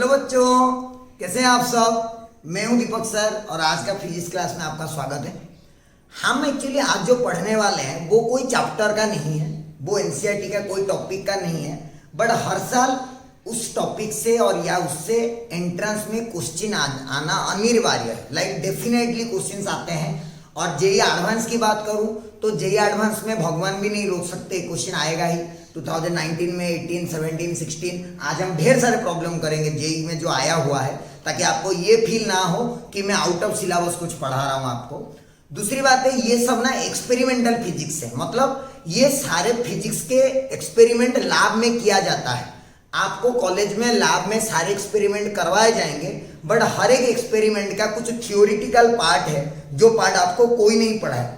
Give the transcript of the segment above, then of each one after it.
बच्चों, कैसे हैं आप सब। मैं हूं दीपक सर और आज का फिजिक्स क्लास में आपका स्वागत है। हम एक्चुअली आज जो पढ़ने वाले हैं वो कोई चैप्टर का नहीं है, वो एनसीईआरटी का कोई टॉपिक का नहीं है, बट हर साल उस टॉपिक से और या उससे एंट्रेंस में क्वेश्चन आना अनिवार्य है। लाइक डेफिनेटली क्वेश्चंस आते हैं। और जेई एडवांस की बात करूं तो जेई एडवांस में भगवान भी नहीं रोक सकते, क्वेश्चन आएगा ही। 2019 में 18, 17, 16 आज हम ढेर सारे प्रॉब्लम करेंगे जेई में जो आया हुआ है, ताकि आपको ये फील ना हो कि मैं आउट ऑफ सिलेबस कुछ पढ़ा रहा हूं आपको। दूसरी बात है, ये सब ना एक्सपेरिमेंटल फिजिक्स है, मतलब ये सारे फिजिक्स के एक्सपेरिमेंट लैब में किया जाता है। आपको कॉलेज में लैब में सारे एक्सपेरिमेंट करवाए जाएंगे, बट हर एक एक्सपेरिमेंट का कुछ थियोरिटिकल पार्ट है जो पार्ट आपको कोई नहीं पढ़ा है,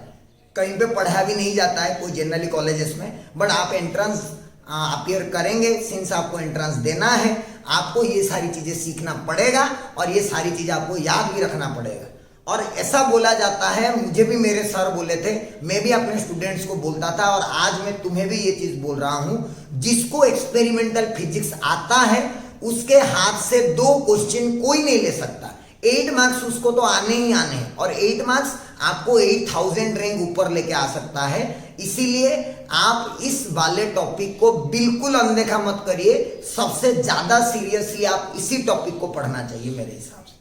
कहीं पे पढ़ा भी नहीं जाता है कोई जनरली कॉलेजेस में। बट आप एंट्रेंस अपियर करेंगे, सिंस आपको एंट्रेंस देना है, आपको ये सारी चीजें सीखना पड़ेगा और ये सारी चीजें आपको याद भी रखना पड़ेगा। और ऐसा बोला जाता है, मुझे भी मेरे सर बोले थे, मैं भी अपने स्टूडेंट्स को बोलता था और आज मैं तुम्हें भी ये चीज बोल रहा हूं, जिसको एक्सपेरिमेंटल फिजिक्स आता है उसके हाथ से 2 क्वेश्चन कोई नहीं ले सकता। 8 मार्क्स उसको तो आने ही आने हैं, और 8 मार्क्स आपको 8000 रैंक ऊपर लेके आ सकता है। इसीलिए आप इस वाले टॉपिक को बिल्कुल अनदेखा मत करिए, सबसे ज्यादा सीरियसली आप इसी टॉपिक को पढ़ना चाहिए मेरे हिसाब से।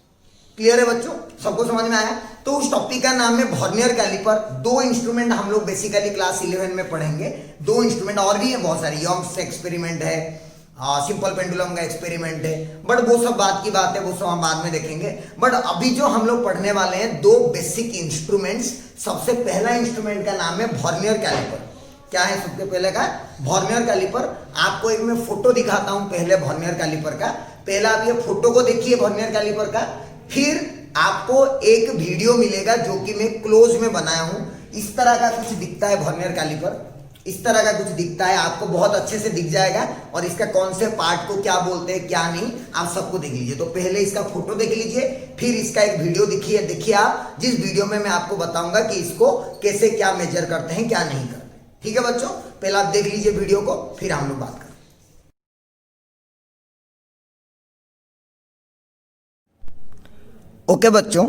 क्लियर है बच्चों, सबको समझ में आया। तो उस टॉपिक का नाम है वर्नियर कैलिपर। 2 इंस्ट्रूमेंट हम लोग बेसिकली क्लास 11 में पढ़ेंगे। 2 इंस्ट्रूमेंट और भी है बहुत सारे, यंग्स एक्सपेरिमेंट है, सिंपल पेंडुलम का एक्सपेरिमेंट है, बट वो सब बात की बात है, वो सब हम बाद में देखेंगे। बट अभी जो हम लोग पढ़ने वाले हैं 2 बेसिक इंस्ट्रूमेंट्स। सबसे पहला इंस्ट्रूमेंट का नाम है वर्नियर कैलिपर। क्या है सबसे पहले का? Vernier calliper. आपको एक मैं फोटो दिखाता हूं पहले वर्नियर कैलिपर का। पहला आप ये फोटो को देखिए वर्नियर कैलिपर का, फिर आपको एक वीडियो मिलेगा जो कि मैं क्लोज में बनाया हूं। इस तरह का कुछ दिखता है वर्नियर कैलिपर, इस तरह का कुछ दिखता है, आपको बहुत अच्छे से दिख जाएगा। और इसका कौन से पार्ट को क्या बोलते हैं क्या नहीं, आप सबको देख लीजिए। तो पहले इसका फोटो देख लीजिए, फिर इसका एक वीडियो देखिए आप, जिस वीडियो में मैं आपको बताऊंगा कि इसको कैसे क्या मेजर करते हैं क्या नहीं करते। ठीक है बच्चों, पहले आप देख लीजिए वीडियो को, फिर हम लोग बात करें। ओके बच्चों,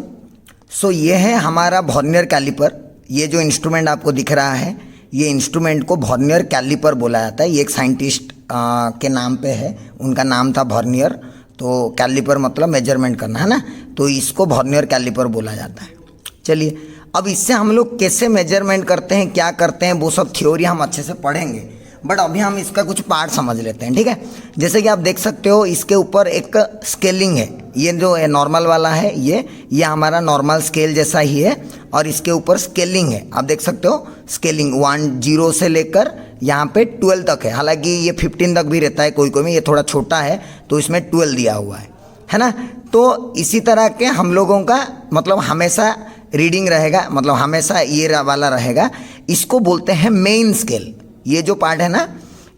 सो ये है हमारा वर्नियर कैलिपर। ये जो इंस्ट्रूमेंट आपको दिख रहा है, ये इंस्ट्रूमेंट को वर्नियर कैलिपर बोला जाता है। ये एक साइंटिस्ट के नाम पे है, उनका नाम था वर्नियर। तो कैलिपर मतलब मेजरमेंट करना है ना, तो इसको वर्नियर कैलिपर बोला जाता है। चलिए, अब इससे हम लोग कैसे मेजरमेंट करते हैं क्या करते हैं वो सब थ्योरी हम अच्छे से पढ़ेंगे, बट अभी हम इसका कुछ पार्ट समझ लेते हैं। ठीक है, जैसे कि आप देख सकते हो इसके ऊपर एक स्केलिंग है। ये जो नॉर्मल वाला है ये हमारा नॉर्मल स्केल जैसा ही है, और इसके ऊपर स्केलिंग है। आप देख सकते हो स्केलिंग 10 से लेकर यहाँ पे 12 तक है। हालांकि ये 15 तक भी रहता है कोई कोई में, ये थोड़ा छोटा है तो इसमें 12 दिया हुआ है ना। तो इसी तरह के हम लोगों का मतलब हमेशा रीडिंग रहेगा, मतलब हमेशा ये वाला रहेगा। इसको बोलते हैं मेन स्केल। ये जो पार्ट है ना,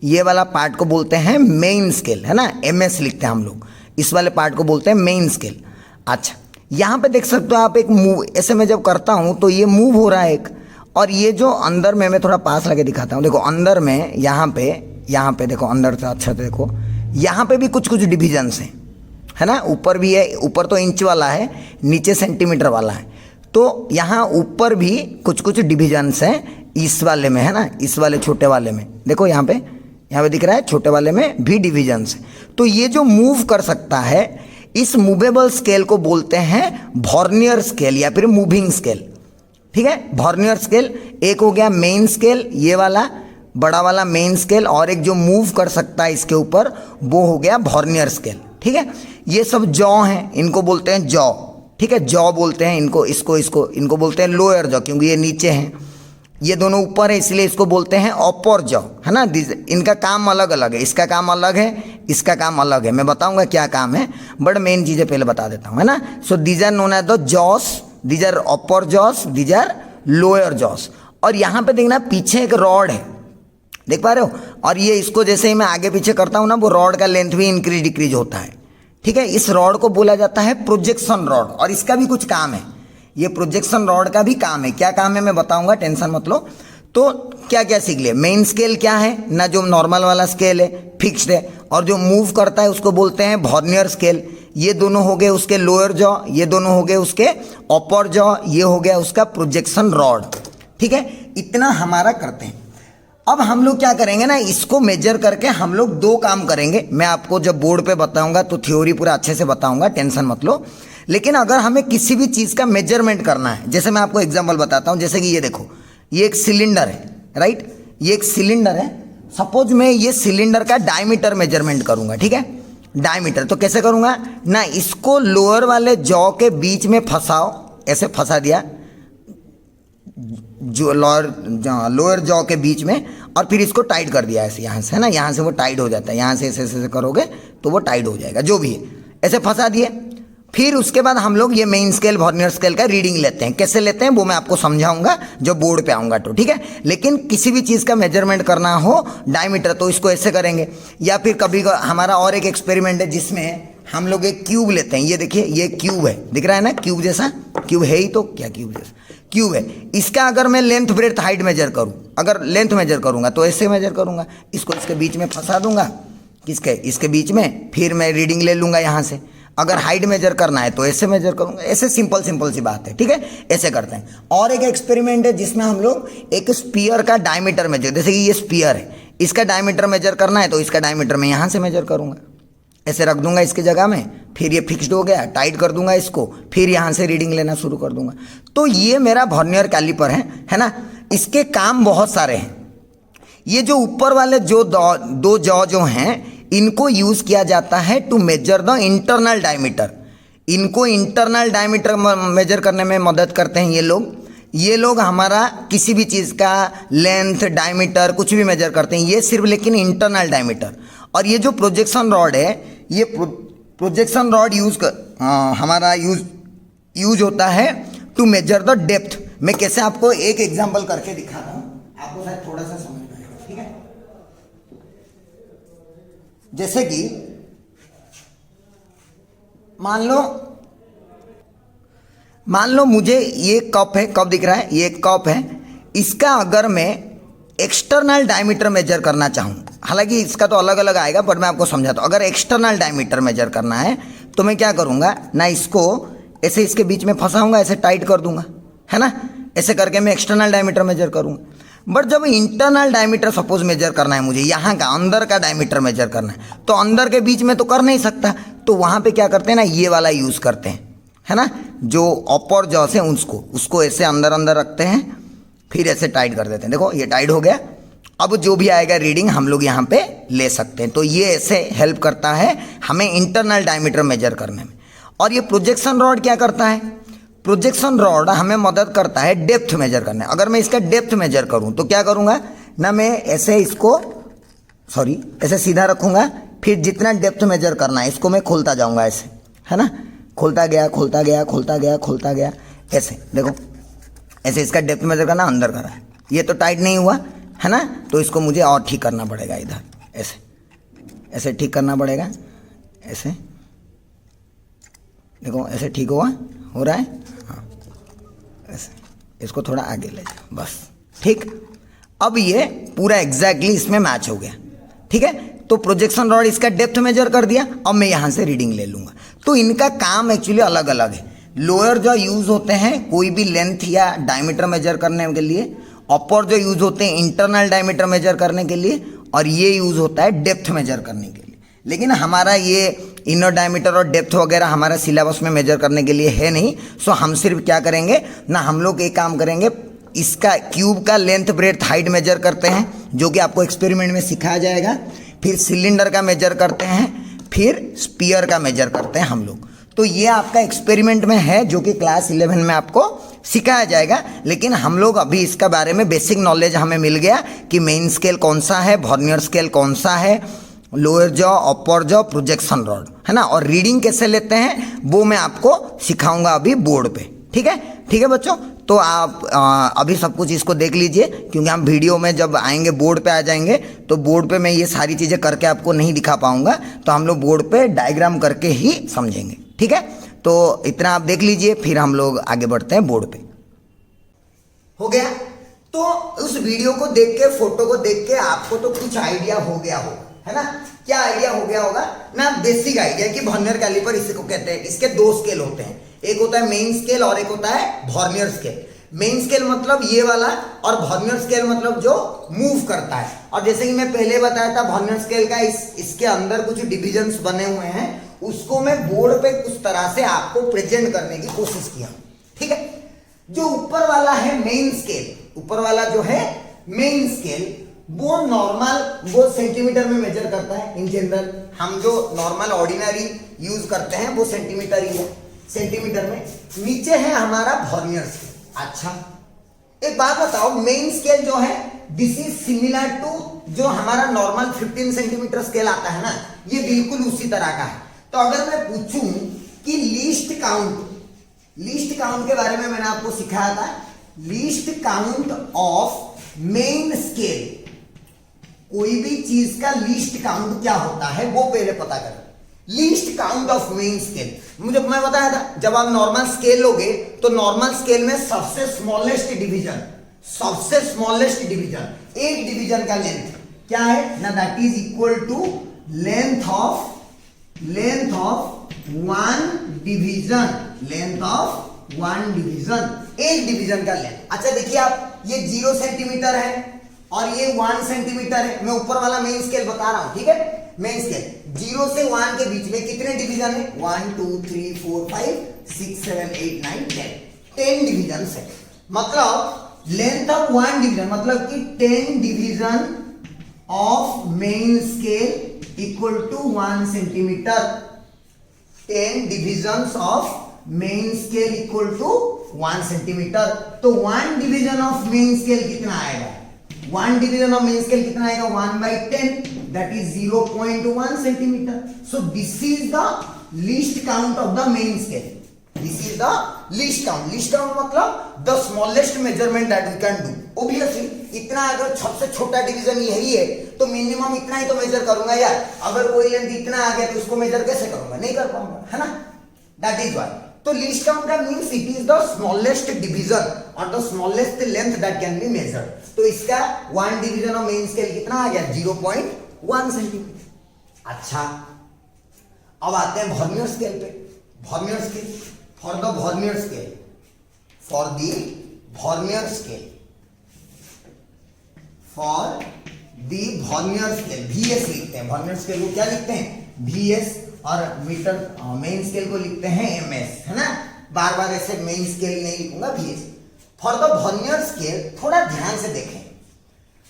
ये वाला पार्ट को बोलते हैं मेन स्केल, है ना, MS लिखते हैं हम लोग। इस वाले पार्ट को बोलते हैं मेन स्केल। अच्छा, यहाँ पे देख सकते हो आप एक मूव, ऐसे मैं जब करता हूँ तो ये मूव हो रहा है एक, और ये जो अंदर में, मैं थोड़ा पास लगे दिखाता हूँ, देखो अंदर में यहाँ पे देखो अंदर से अच्छा देखो, यहाँ पे भी कुछ कुछ डिविजन्स हैं, है ना। ऊपर भी है, ऊपर तो इंच वाला है, नीचे सेंटीमीटर वाला है। तो यहाँ ऊपर भी कुछ कुछ डिविजन्स हैं इस वाले में, है ना, इस वाले छोटे वाले में देखो, यहाँ पे दिख रहा है, छोटे वाले में भी डिविजन्स है। तो ये जो मूव कर सकता है, इस मूवेबल स्केल को बोलते हैं वर्नियर स्केल या फिर मूविंग स्केल। ठीक है, वर्नियर स्केल एक हो गया मेन स्केल, ये वाला बड़ा वाला मेन स्केल, और एक जो मूव कर सकता है इसके ऊपर वो हो गया वर्नियर स्केल। ठीक है, ये सब जॉ हैं, इनको बोलते हैं जॉ। ठीक है, जॉ बोलते हैं इनको, इनको बोलते हैं लोअर जॉ, क्योंकि ये नीचे हैं, ये दोनों ऊपर है, इसलिए इसको बोलते हैं अपर जॉ, है ना। इनका काम अलग अलग है, इसका काम अलग है, इसका काम अलग है। मैं बताऊंगा क्या काम है, बट मेन चीजें पहले बता देता हूं, है ना। So these are known as the jaws, these are upper jaws, these are lower jaws. और यहाँ पे देखना पीछे एक रॉड है, देख पा रहे हो, और ये इसको जैसे ही मैं आगे पीछे करता हूँ ना, वो रॉड का लेंथ भी इंक्रीज डिक्रीज होता है। ठीक है, इस रॉड को बोला जाता है प्रोजेक्शन रॉड, और इसका भी कुछ काम है। ये प्रोजेक्शन रॉड का भी काम है, क्या काम है मैं बताऊंगा, टेंशन मत लो। तो क्या क्या सीख लिया, मेन स्केल क्या है ना, जो नॉर्मल वाला स्केल है फिक्स्ड है, और जो मूव करता है उसको बोलते हैं वर्नियर स्केल। ये दोनों हो गए उसके लोअर जॉ, ये दोनों हो गए उसके अपर जॉ, ये हो गया उसका प्रोजेक्शन रॉड। ठीक है, इतना हमारा करते हैं। अब हम लोग क्या करेंगे ना, इसको मेजर करके हम लोग दो काम करेंगे। मैं आपको जब बोर्ड पे बताऊंगा तो थ्योरी पूरा अच्छे से बताऊंगा, टेंशन मत लो। लेकिन अगर हमें किसी भी चीज़ का मेजरमेंट करना है, जैसे मैं आपको एग्जांपल बताता हूं, जैसे कि ये देखो, ये एक सिलेंडर है, राइट, ये एक सिलेंडर है। सपोज मैं ये सिलेंडर का डायमीटर मेजरमेंट करूंगा, ठीक है, डायमीटर। तो कैसे करूंगा ना, इसको लोअर वाले जॉ के बीच में फंसाओ, ऐसे फंसा दिया जो लोअर जॉ के बीच में, और फिर इसको टाइट कर दिया ऐसे, यहाँ से है ना, यहाँ से वो टाइट हो जाता है, यहाँ से ऐसे ऐसे करोगे तो वो टाइट हो जाएगा, जो भी है ऐसे फंसा दिए। फिर उसके बाद हम लोग ये मेन स्केल वर्नियर स्केल का रीडिंग लेते हैं। कैसे लेते हैं वो मैं आपको समझाऊंगा जब बोर्ड पे आऊंगा तो, ठीक है। लेकिन किसी भी चीज़ का मेजरमेंट करना हो डायमीटर, तो इसको ऐसे करेंगे। या फिर कभी हमारा और एक एक्सपेरिमेंट है जिसमें हम लोग एक क्यूब लेते हैं। ये देखिए, ये क्यूब है, दिख रहा है ना, क्यूब जैसा, क्यूब है ही तो क्या, क्यूब जैसा क्यूब है। इसका अगर मैं लेंथ ब्रेड्थ हाइट मेजर करूं, अगर लेंथ मेजर करूंगा तो ऐसे मेजर करूंगा, इसको इसके बीच में फंसा दूंगा, किसके, इसके बीच में, फिर मैं रीडिंग ले लूंगा यहाँ से। अगर हाइट मेजर करना है तो ऐसे मेजर करूंगा, ऐसे सिंपल सिंपल सी बात है, ठीक है, ऐसे करते हैं। और एक एक्सपेरिमेंट है जिसमें हम लोग एक स्पीयर का डायमीटर मेजर, जैसे कि ये स्पीयर है, इसका डायमीटर मेजर करना है तो इसका डायमीटर मैं यहाँ से मेजर करूंगा, ऐसे रख दूंगा इसकी जगह में, फिर ये फिक्स्ड हो गया, टाइट कर दूंगा इसको, फिर यहाँ से रीडिंग लेना शुरू कर दूंगा। तो ये मेरा वर्नियर कैलिपर है ना। इसके काम बहुत सारे हैं। ये जो ऊपर वाले जो दो जॉ जो हैं, इनको यूज किया जाता है to measure the internal diameter. इनको इंटरनल डायमीटर मेजर करने में मदद करते हैं ये लोग हमारा किसी भी चीज़ का लेंथ डायमीटर कुछ भी मेजर करते हैं, ये सिर्फ लेकिन इंटरनल डायमीटर। और ये जो प्रोजेक्शन रॉड है, ये प्रोजेक्शन रॉड हमारा यूज होता है टू मेजर द डेप्थ। मैं कैसे आपको एक एग्जांपल करके दिखाता हूँ, आपको शायद थोड़ा सा समझ में आएगा, ठीक है। जैसे कि मान लो मुझे ये कप है, कप दिख रहा है, ये एक कप है, इसका अगर मैं एक्सटर्नल डायमीटर मेजर करना चाहूँ, हालांकि इसका तो अलग अलग आएगा पर मैं आपको समझाता हूँ। अगर एक्सटर्नल डायमीटर मेजर करना है तो मैं क्या करूँगा ना, इसको ऐसे इसके बीच में फंसाऊंगा, ऐसे टाइट कर दूंगा, है ना, ऐसे करके मैं एक्सटर्नल डायमीटर मेजर करूँगा। बट जब इंटरनल डायमीटर सपोज मेजर करना है मुझे, यहाँ का अंदर का डायमीटर मेजर करना है, तो अंदर के बीच में तो कर नहीं सकता, तो वहाँ पे क्या करते हैं ना, ये वाला यूज़ करते हैं, है ना, जो अपर जॉ से उसको ऐसे अंदर अंदर रखते हैं, फिर ऐसे टाइट कर देते हैं। देखो ये टाइट हो गया। अब जो भी आएगा रीडिंग हम लोग यहाँ पे ले सकते हैं। तो ये ऐसे हेल्प करता है हमें इंटरनल डायमीटर मेजर करने में। और ये प्रोजेक्शन रॉड क्या करता है, प्रोजेक्शन रॉड हमें मदद करता है डेप्थ मेजर करने। अगर मैं इसका डेप्थ मेजर करूं तो क्या करूंगा ना, मैं ऐसे इसको ऐसे सीधा रखूंगा, फिर जितना डेप्थ मेजर करना है इसको मैं खोलता जाऊंगा ऐसे, है ना, खोलता गया खोलता गया खोलता गया खोलता गया, ऐसे देखो, ऐसे इसका डेप्थ मेजर करना, अंदर कर रहा है, ये तो टाइट नहीं हुआ है ना, तो इसको मुझे और ठीक करना पड़ेगा, इधर ऐसे ऐसे ठीक करना पड़ेगा, ऐसे देखो, ऐसे ठीक हुआ, हो रहा है, हाँ ऐसे, इसको थोड़ा आगे ले जाओ, बस ठीक। अब ये पूरा एग्जैक्टली इसमें मैच हो गया, ठीक है। तो प्रोजेक्शन रॉड इसका डेप्थ मेजर कर दिया, अब मैं यहाँ से रीडिंग ले लूँगा। तो इनका काम एक्चुअली अलग अलग है। लोअर जो यूज़ होते हैं कोई भी लेंथ या डायमीटर मेजर करने के लिए, अपर जो यूज़ होते हैं इंटरनल डायमीटर मेजर करने के लिए, और ये यूज़ होता है डेप्थ मेजर करने के लिए। लेकिन हमारा ये इनर डायमीटर और डेप्थ वगैरह हमारा सिलेबस में मेजर करने के लिए है नहीं। सो हम सिर्फ क्या करेंगे ना, हम लोग एक काम करेंगे, इसका क्यूब का लेंथ ब्रेड्थ हाइट मेजर करते हैं, जो कि आपको एक्सपेरिमेंट में सिखाया जाएगा। फिर सिलेंडर का मेजर करते हैं, फिर स्पीयर का मेजर करते हैं हम लोग। तो ये आपका एक्सपेरिमेंट में है, जो कि क्लास 11 में आपको सिखाया जाएगा। लेकिन हम लोग अभी इसका बारे में बेसिक नॉलेज हमें मिल गया कि मेन स्केल कौन सा है, वर्नियर स्केल कौन सा है, लोअर जॉ, अपर जॉ, प्रोजेक्शन रॉड, है ना, और रीडिंग कैसे लेते हैं वो मैं आपको सिखाऊंगा अभी बोर्ड पे, ठीक है। ठीक है बच्चों, तो आप अभी सब कुछ इसको देख लीजिए, क्योंकि हम वीडियो में जब आएंगे बोर्ड पे आ जाएंगे तो बोर्ड पे मैं ये सारी चीज़ें करके आपको नहीं दिखा पाऊंगा, तो हम लोग बोर्ड पे डायग्राम करके ही समझेंगे, ठीक है। तो इतना आप देख लीजिए, फिर हम लोग आगे बढ़ते हैं बोर्ड पे। हो गया। तो उस वीडियो को देख के, फोटो को देख के आपको तो कुछ आइडिया हो गया होगा, है ना। क्या आइडिया हो गया होगा ना, बेसिक आइडिया कि वर्नियर कैलिपर इसको कहते हैं। इसके दो स्केल होते हैं, एक होता है मेन स्केल और एक होता है वर्नियर स्केल। मेन स्केल मतलब ये वाला और वर्नियर स्केल मतलब जो मूव करता है। और जैसे कि मैं पहले बताया था वर्नियर स्केल का इसके अंदर कुछ डिविजन्स बने हुए हैं, उसको मैं बोर्ड पे कुछ तरह से आपको प्रेजेंट करने की कोशिश किया, ठीक है। जो ऊपर वाला है मेन स्केल, ऊपर वाला जो है मेन स्केल वो नॉर्मल वो सेंटीमीटर में मेजर करता है। इन जनरल हम जो नॉर्मल ऑर्डिनरी यूज करते हैं वो सेंटीमीटर ही है, सेंटीमीटर में। नीचे है हमारा वर्नियर स्केल। अच्छा एक बात बताओ, मेन स्केल जो है दिस इज सिमिलर टू जो हमारा नॉर्मल 15 सेंटीमीटर स्केल आता है ना, ये बिल्कुल उसी तरह का है। तो अगर मैं पूछूं कि लीस्ट काउंट के बारे में मैंने आपको सिखाया था, least count of main scale, कोई भी चीज का लीस्ट काउंट क्या होता है वो पहले पता करें। Least count of main scale मुझे मैं बताया था, जब आप नॉर्मल स्केल लोगे तो नॉर्मल स्केल में सबसे स्मॉलेस्ट डिवीजन एक डिवीजन का लेंथ क्या है ना, that is equal to length of one division, एक डिवीजन का लेंथ। अच्छा देखिए आप, ये 0 सेंटीमीटर है और ये 1 सेंटीमीटर है। मैं ऊपर वाला मेन स्केल बता रहा हूं, ठीक है। मेन स्केल 0 से 1 के बीच में कितने डिवीजन है, 1 2 3 4 5 6 7 8 9 10 डिवीजन है। मतलब लेंथ ऑफ 1 डिवीजन मतलब कि 10 division of main scale equal to 1 centimetre. 10 divisions of main scale equal to 1 centimetre. तो 1 डिवीजन ऑफ मेन स्केल कितना आएगा, 1 डिवीजन ऑफ मेन स्केल कितना आएगा, 1/10, that is 0.1 centimeter. So this is the least count of the main scale. This is the least count. Least count मतलब the smallest measurement that we can do. Obviously इतना अगर सबसे छोटा division यही है तो मिनिमम इतना ही तो मेजर करूंगा यार। अगर कोई लेंथ इतना आ गया तो उसको मेजर कैसे करूंगा, नहीं कर पाऊंगा, है ना। That is why. तो लीस्ट काउंट का means it is the smallest division और the smallest length that can be measured. तो इसका 1 डिवीजन ऑफ मेन स्केल कितना आ गया, 0.1 सेंटीमीटर। अच्छा अब आते हैं वर्नियर स्केल पे। Vernier scale for the vernier scale VS लिखते हैं। वर्नियर स्केल को क्या लिखते हैं, VS, और मीटर मेन स्केल को लिखते हैं MS, है ना। बार बार ऐसे मेन स्केल नहीं लिखूंगा, VS। For the vernier scale थोड़ा ध्यान से देखें,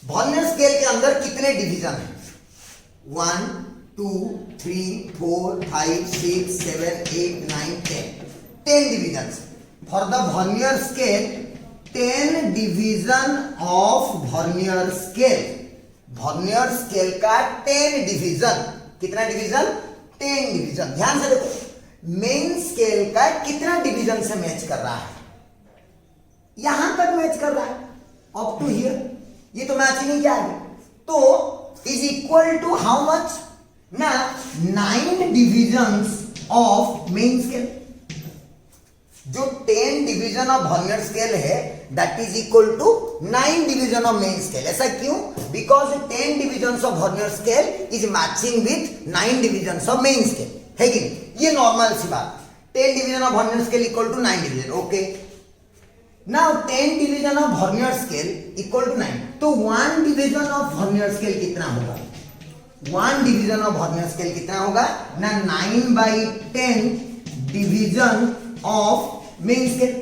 वर्नियर स्केल के अंदर कितने डिवीजन हैं, 1 2 3 4 5 6 7 8 9 10 division. For the vernier scale 10 division of vernier scale. Vernier scale का 10 डिवीजन, कितना डिवीजन, 10 डिवीजन। ध्यान से देखो, मेन स्केल का कितना डिवीजन से मैच कर रहा है, यहां तक मैच कर रहा है, अप टू हियर, ये तो मैच ही नहीं किया है। तो is equal to how much ना, 9 डिविजन्स ऑफ मेन स्केल। जो 10 डिवीजन ऑफ वर्नियर स्केल है that is equal to 9 division of main scale. ऐसा क्यों, because 10 divisions of vernier scale is matching with 9 divisions of main scale, है कि नहीं। ये normal सी बात, 10 division of vernier scale equal to 9 division. Okay, now 10 division of vernier scale equal to 9। तो 1 division of vernier scale कितना होगा, 1 division of vernier scale कितना होगा ना, 9/10 division of main scale.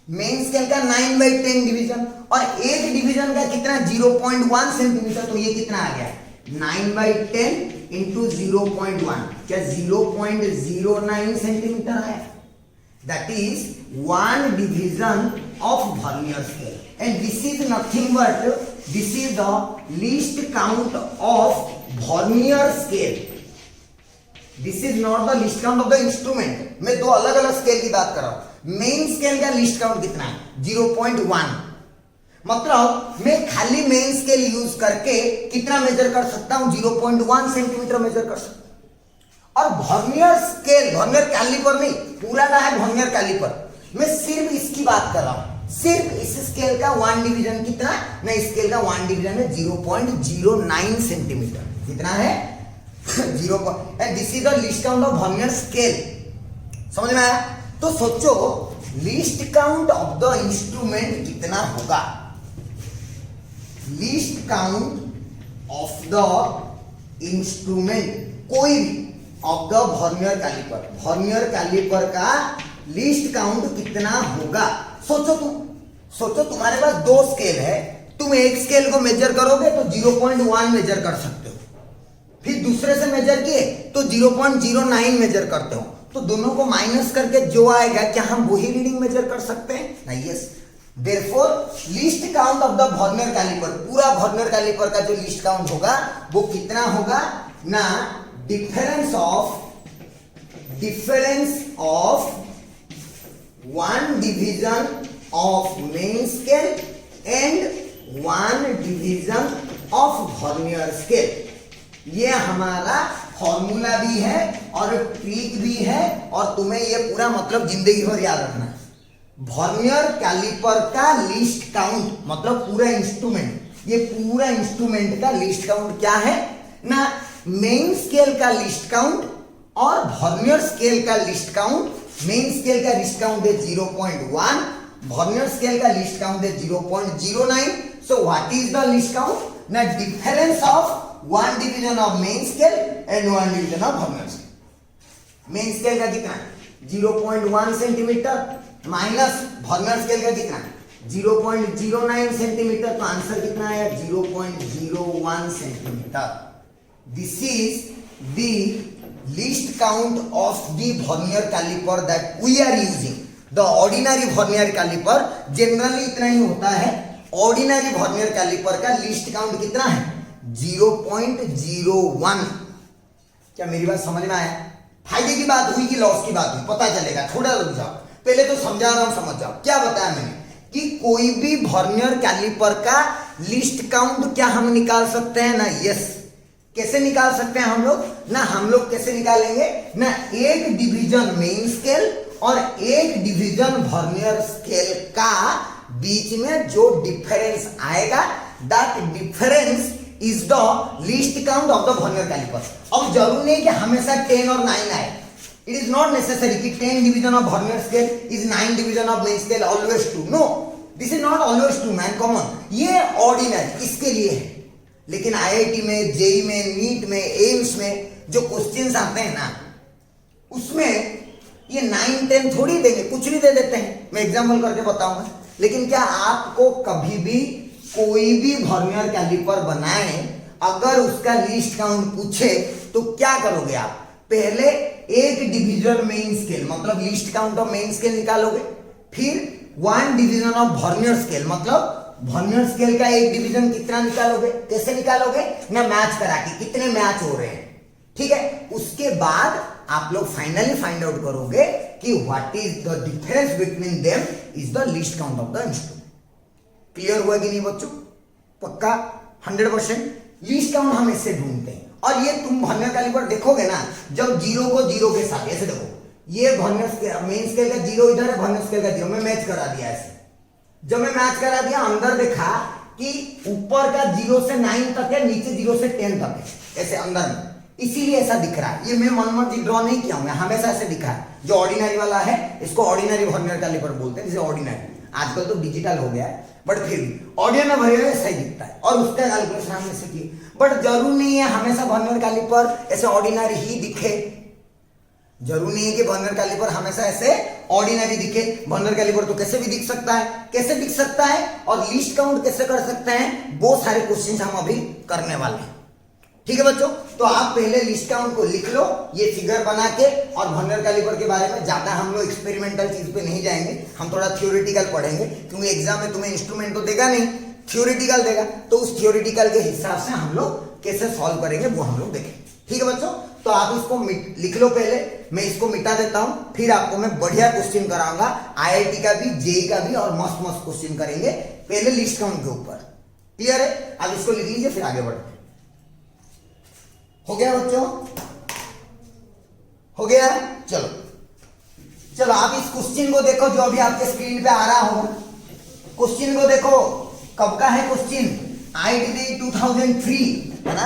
Main scale का 9/10 डिवीजन और एक डिवीजन का कितना, 0.1 सेंटीमीटर। तो ये कितना आ गया, 9/10 इंटू 0.1, क्या 0.09 सेंटीमीटर आया। That is 1 division of vernier scale. And this is nothing but this is the least count of vernier scale. This is not the list count of the instrument. मैं दो अलग अलग स्केल की बात कर रहा हूं। मेन स्केल का लिस्ट काउंट कितना है, 0.1। मतलब मैं खाली मेन स्केल यूज करके कितना मेजर कर सकता हूं, 0.1 सेंटीमीटर मेजर कर सकता हूं। और वर्नियर स्केल, वर्नियर कैलिपर नहीं, पूरा का है वर्नियर कैलिपर, मैं सिर्फ इसकी बात कर रहा हूं। सिर्फ इस स्केल का 1 डिवीजन कितना, ना इस स्केल का 1 डिवीजन है 0.09 सेंटीमीटर। कितना है 0 and this is the least count of vernier scale. समझ में आया? तो सोचो least count of the instrument कितना होगा। Least count of the instrument कोई भी of the vernier calliper, vernier calliper का लीस्ट काउंट कितना होगा। सोचो तुम्हारे पास दो स्केल है, तुम एक स्केल को मेजर करोगे तो 0.1 मेजर कर सकते हो, फिर दूसरे से मेजर किए तो 0.09 मेजर करते हो, तो दोनों को माइनस करके जो आएगा क्या हम वही रीडिंग मेजर कर सकते हैं? नहीं। Yes, therefore least count of the vernier calliper, पूरा वर्नियर कैलिपर का जो लीस्ट काउंट होगा वो कितना होगा ना, difference of one division of main scale and one division of vernier scale. ये हमारा फॉर्मूला भी है और ट्रिक भी है, और तुम्हें ये पूरा मतलब जिंदगी भर याद रखना है। वर्नियर कैलिपर का लीस्ट काउंट मतलब पूरा इंस्ट्रूमेंट, ये पूरा इंस्ट्रूमेंट का लीस्ट काउंट क्या है ना, मेन स्केल का लीस्ट काउंट और वर्नियर स्केल का लीस्ट काउंट। मेन स्केल का लीस्ट काउंट है 0.1, वर्नियर स्केल का लीस्ट काउंट है 0.09। So what is the least count ना, difference of one division of main scale and one division of vernier scale. Main scale का कितना 0.1 centimetre minus vernier scale का कितना 0.09 centimetre, तो answer कितना आया 0.01 centimetre. This is the least count of the vernier caliper that we are using. The ordinary vernier caliper generally इतना ही होता है। ordinary vernier caliper का least count कितना है 0.01। क्या मेरी बात समझ में आया? फायदे की बात हुई कि लॉस की बात हुई पता चलेगा, थोड़ा रुक जाओ, पहले तो समझा रहा हूं, समझ जाओ। क्या बताया मैंने कि कोई भी वर्नियर कैलिपर का लीस्ट काउंट क्या हम निकाल सकते हैं ना। यस, कैसे निकाल सकते हैं हम लोग ना, हम लोग कैसे निकालेंगे ना, एक डिवीजन मेन स्केल और एक डिवीजन वर्नियर स्केल का बीच में जो डिफरेंस आएगा that difference is the least count of the vernier calliper. अब जरूरी नहीं कि हमेशा 10 और 9 आए, इट इज नॉट नेसेसरी कि 10 division of vernier scale is 9 division of main scale always true. No, this is not always true man, come on, ये ordinary इसके लिए है। लेकिन आईआईटी में, जेई में, नीट में, एम्स में जो क्वेश्चंस आते हैं ना, उसमें ये 9, 10 थोड़ी देंगे, कुछ भी दे देते हैं। मैं एग्जांपल करके बताऊंगा। लेकिन क्या आपको कभी भी कोई भी वर्नियर कैलिपर बनाए, अगर उसका लीस्ट काउंट पूछे तो क्या करोगे आप? पहले एक डिवीजन मेन स्केल मतलब least count of main scale निकालोगे, फिर one division of vernier scale मतलब वर्नियर स्केल का एक डिवीजन कितना निकालोगे। कैसे निकालोगे ना, मैच करा के कितने मैच हो रहे हैं, ठीक है। उसके बाद आप लोग फाइनली फाइंड आउट करोगे कि what is the difference between them is the least count of the instrument. Clear हुआ कि नहीं बच्चों? पक्का 100%। लीस्ट काउंट हम इससे ढूंढते हैं, और ये तुम वर्नियर कैलिपर देखोगे ना, जब 0 को 0 के साथ ऐसे देखो, ये वर्नियर स्केल मेन स्केल का 0 इधर है, वर्नियर स्केल का 0, मैं मैच करा दिया ऐसे। जब मैं मैच करा दिया, अंदर देखा कि ऊपर का 0 से 9 तक है, नीचे 0 से 10 तक है, ऐसे अंदर में, इसीलिए ऐसा दिख रहा है। ये मैं मनमर्जी ड्रॉ नहीं किया हूं, मैं हमेशा ऐसे दिखा है। जो ऑर्डिनरी वाला है इसको ऑर्डिनरी वर्नियर कैलिपर बोलते हैं, जैसे ऑर्डिनरी, आजकल तो डिजिटल हो गया है, बट फिर भी ऑर्डिनरी वर्नियर ऐसा ही दिखता है, और उसका कैलकुलेशन हमने से किए। बट जरूर नहीं है हमेशा वर्नियर कैलिपर ऐसे ऑर्डिनरी ही दिखे, जरूर नहीं है कि वर्नियर कैलिपर हमेशा ऐसे ऑर्डिनरी दिखे। वर्नियर कैलिपर तो कैसे भी दिख सकता है, कैसे दिख सकता है, और लीस्ट काउंट कैसे कर सकते हैं, वो सारे क्वेश्चंस हम अभी करने वाले हैं। ठीक है बच्चों, तो आप पहले लिस्ट काउंट को लिख लो ये फिगर बना के, और वर्नियर कैलिपर के बारे में ज्यादा हम लोग एक्सपेरिमेंटल चीज पे नहीं जाएंगे, हम थोड़ा थ्योरेटिकल पढ़ेंगे, क्योंकि एग्जाम में तुम्हें इंस्ट्रूमेंट तो देगा नहीं, थ्योरेटिकल देगा, तो उस थ्योरेटिकल के हिसाब से हम लोग कैसे सॉल्व करेंगे वो हम लोग देखेंगे। ठीक है बच्चों, तो आप इसको लिख लो पहले, मैं इसको मिटा देता हूं, फिर आपको मैं बढ़िया क्वेश्चन कराऊंगा, आईआईटी का भी, जेई का भी, और मस्त मस्त क्वेश्चन करेंगे पहले लिस्ट काउंट के ऊपर। क्लियर है? अब इसको लिख लीजिए, फिर आगे बढ़ते। हो गया बच्चों? हो गया? चलो चलो आप इस क्वेश्चन को देखो जो अभी आपके स्क्रीन पे आ रहा होगा। क्वेश्चन को देखो, कब का है क्वेश्चन? आईआईटी 2003 है ना?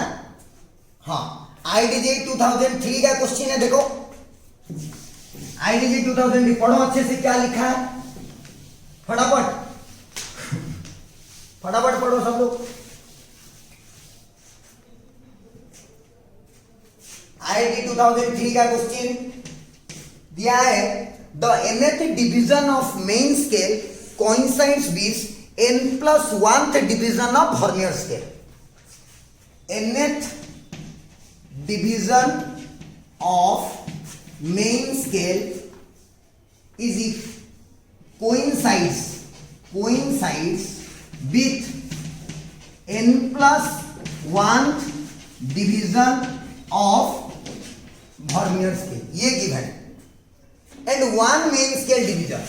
हाँ, IDG 2003 का क्वेश्चन है, देखो IDG 2003 पढ़ो अच्छे से, क्या लिखा है, फटाफट फटाफट पढ़ो सब लोग। IIT 2003 का क्वेश्चन दिया है, the nth division of main scale coincides with n+1th division of vernier scale. nth division of main scale is if coincides with n+1th division of vernier scale, ये गिवन है। And one main scale division,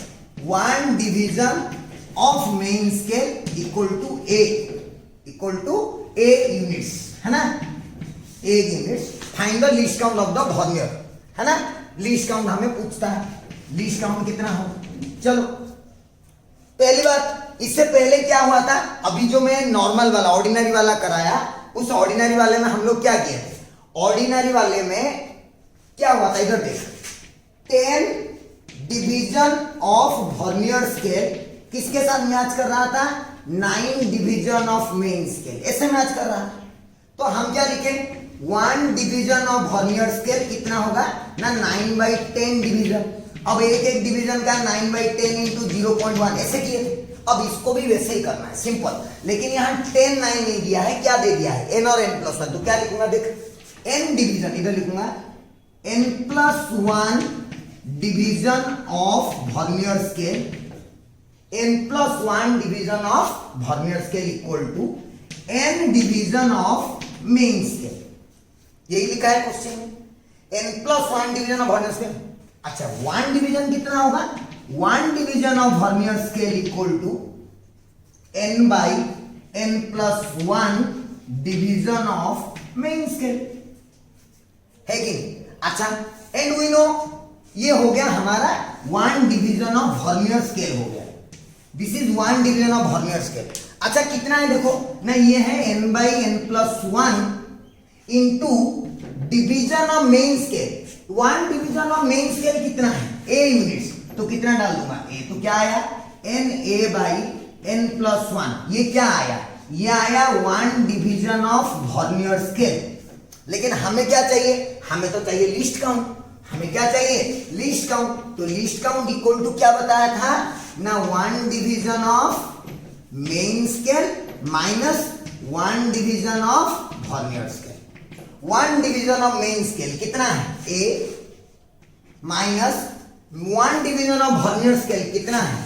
one division of main scale equal to a units, है ना, a units. Find the least count of the vernier, है ना, least count हमें पूछता है, least count कितना हो। चलो पहली बात, इससे पहले क्या हुआ था, अभी जो मैं नॉर्मल वाला ऑर्डिनरी वाला कराया, उस ऑर्डिनरी वाले में हम लोग क्या किए थे, ऑर्डिनरी वाले में क्या हुआ था, इधर देख, 10 डिवीजन ऑफ वर्नियर स्केल किसके साथ मैच कर रहा था, 9 डिवीजन ऑफ मेन स्केल, ऐसे मैच कर रहा है। तो हम क्या लिखे, 1 डिवीजन ऑफ वर्नियर स्केल कितना होगा ना, 9/10 डिवीजन। अब एक डिवीजन का 9/10 इंटू 0.1 ऐसे किए थे। अब इसको भी वैसे ही करना है, सिंपल। लेकिन यहाँ 10 9 नहीं दिया है, क्या दे दिया है, n और n+1। तो क्या लिखूंगा, देख, n डिवीजन, इधर लिखूंगा n+1 division of vernier scale, n+1 division of vernier scale equal to n division of main scale. यही लिखा है क्वेश्चन में, n+1 division of vernier scale. अच्छा, 1 डिवीजन कितना होगा, 1 division of vernier scale equal to n/n+1 division of main scale, है कि नहीं। अच्छा, एंड वी नो, ये हो गया हमारा 1 डिवीजन ऑफ वर्नियर स्केल हो गया, this is 1 division of vernier scale. अच्छा, कितना है देखो ना, ये है n/n+1 into division of main scale. 1 division of main scale कितना है, a यूनिट्स, तो कितना डाल दूंगा, a, तो क्या आया, NA/n+1। ये क्या आया, ये आया 1 डिवीजन ऑफ वर्नियर स्केल। लेकिन हमें क्या चाहिए, हमें तो चाहिए लीस्ट काउंट, हमें क्या चाहिए, लीस्ट काउंट। तो लीस्ट काउंट इक्वल टू क्या बताया था ना, 1 division of main scale minus 1 division of vernier scale. 1 division of main scale कितना है, a, minus 1 division of vernier scale कितना है,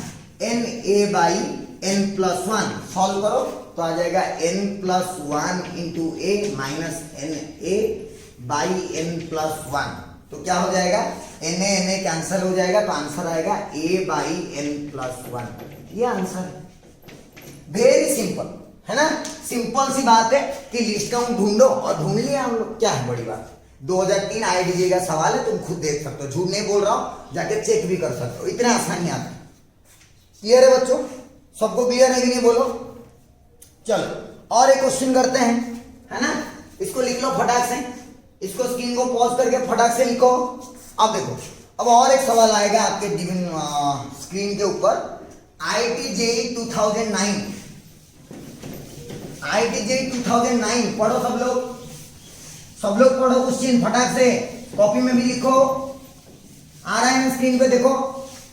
NA/n+1। सॉल्व करो तो आ जाएगा n+1 into a minus NA/n+1। तो क्या हो जाएगा, NA कैंसिल हो जाएगा, तो आंसर आएगा a/n+1। ये आंसर है, वेरी सिंपल, है ना, सिंपल सी बात है कि लिस्ट काउंट ढूंढो और ढूंढ लिया हम लोग, क्या है बड़ी बात। 2003 IITJ का सवाल है, तुम खुद देख सकते हो, झूठ नहीं बोल रहा हूं, जाके चेक भी कर सकते हो, इतना आसानी आता है। क्लियर है बच्चों, सबको क्लियर है कि नहीं, बोलो। चलो और एक क्वेश्चन करते हैं, है ना, इसको लिख लो फटाक से, इसको स्क्रीन को पॉज करके फटाक से लिखो। अब देखो, अब और एक सवाल आएगा आपके स्क्रीन के ऊपर, IITJ 2009, IITJ 2009 पढ़ो सब लोग पढ़ो क्वेश्चन फटाक से, कॉपी में भी लिखो, आ रहा है ना स्क्रीन पे, देखो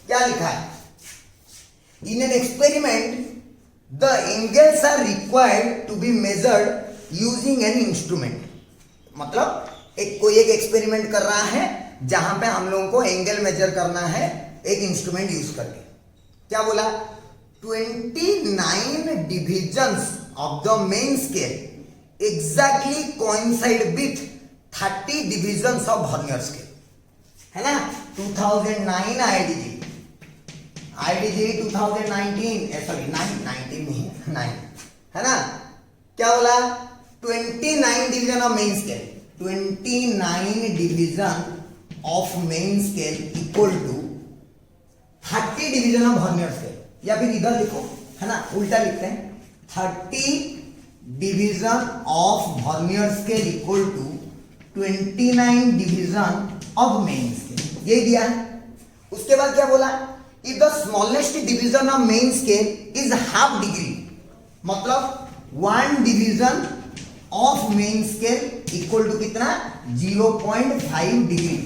क्या लिखा है। In an experiment the angles are required to be measured using an instrument. मतलब कोई एक एक्सपेरिमेंट कर रहा है जहां पे हम लोगों को एंगल मेजर करना है एक इंस्ट्रूमेंट यूज करके। क्या बोला, 29 divisions of the main scale exactly coincide with 30 divisions of vernier scale, है ना। 2009 IITJ 2019 सॉरी 19 नहीं 9, है ना। क्या बोला, 29 division of main scale, 29 division of main scale equal to 30 division of vernier scale, या फिर इधर लिखो, है ना, उल्टा लिखते हैं, 30 division of vernier scale equal to 29 division of main scale, ये दिया है। उसके बाद क्या बोला, if the smallest division of main scale is half degree, मतलब 1 division of main scale equal to कितना, 0.5 डिग्री,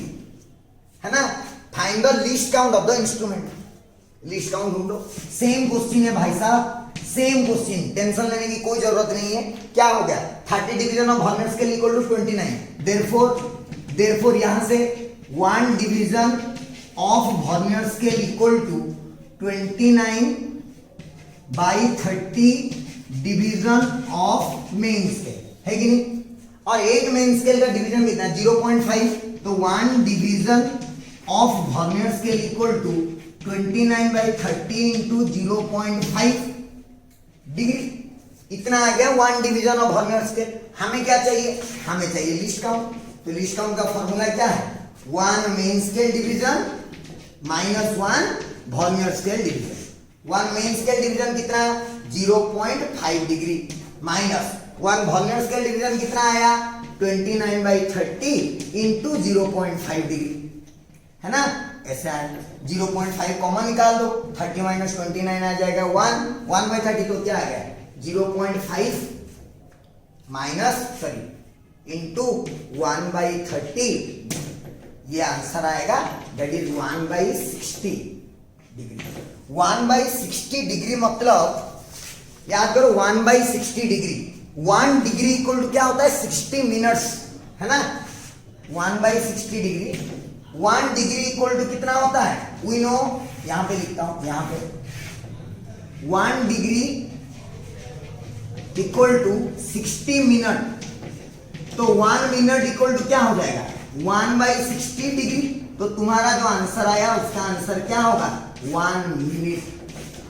है ना। Find the least count of the instrument, least count ढूंढो। सेम क्वेश्चन है भाई साहब, सेम क्वेश्चन, टेंशन लेने की कोई जरूरत नहीं है। क्या हो गया, 30 division of vernier scale equal to 29, therefore यहां से 1 division of vernier scale equal to 29 by 30 division of main scale, है कि नहीं। और एक मेन स्केल का डिवीजन कितना है, 0.5, तो 1 division of vernier scale equal to 29 by 30 into 0.5 degree, इतना आ गया 1 डिवीजन ऑफ वर्नियर स्केल। हमें क्या चाहिए, हमें चाहिए लीस्ट काउंट। तो लीस्ट काउंट का फॉर्मूला क्या है, 1 main scale division minus 1 vernier scale division. 1 main scale division कितना, 0.5 degree, minus 1 vernier scale division कितना आया, 29 बाई 30 इंटू 0.5 डिग्री, है ना। ऐसे आया, 0.5 कॉमन निकाल दो, 30 माइनस 29 आ जाएगा 1 बाई 30, तो क्या आ गया 0.5 माइनस इंटू 1 बाई 30, ये आंसर आएगा, that is 1 by 60 degree. 1 by 60 degree मतलब याद करो, 1 by 60 degree, 1 degree equal to क्या होता है, 60 मिनट्स, है ना। 1 by 60 degree, 1 degree equal to कितना होता है, वी नो, यहां पे लिखता हूं, यहां पे 1 डिग्री इक्वल टू 60 मिनट, तो 1 मिनट इक्वल टू क्या हो जाएगा, 1 बाई 60 डिग्री। तो तुम्हारा जो आंसर आया उसका आंसर क्या होगा, 1 मिनट।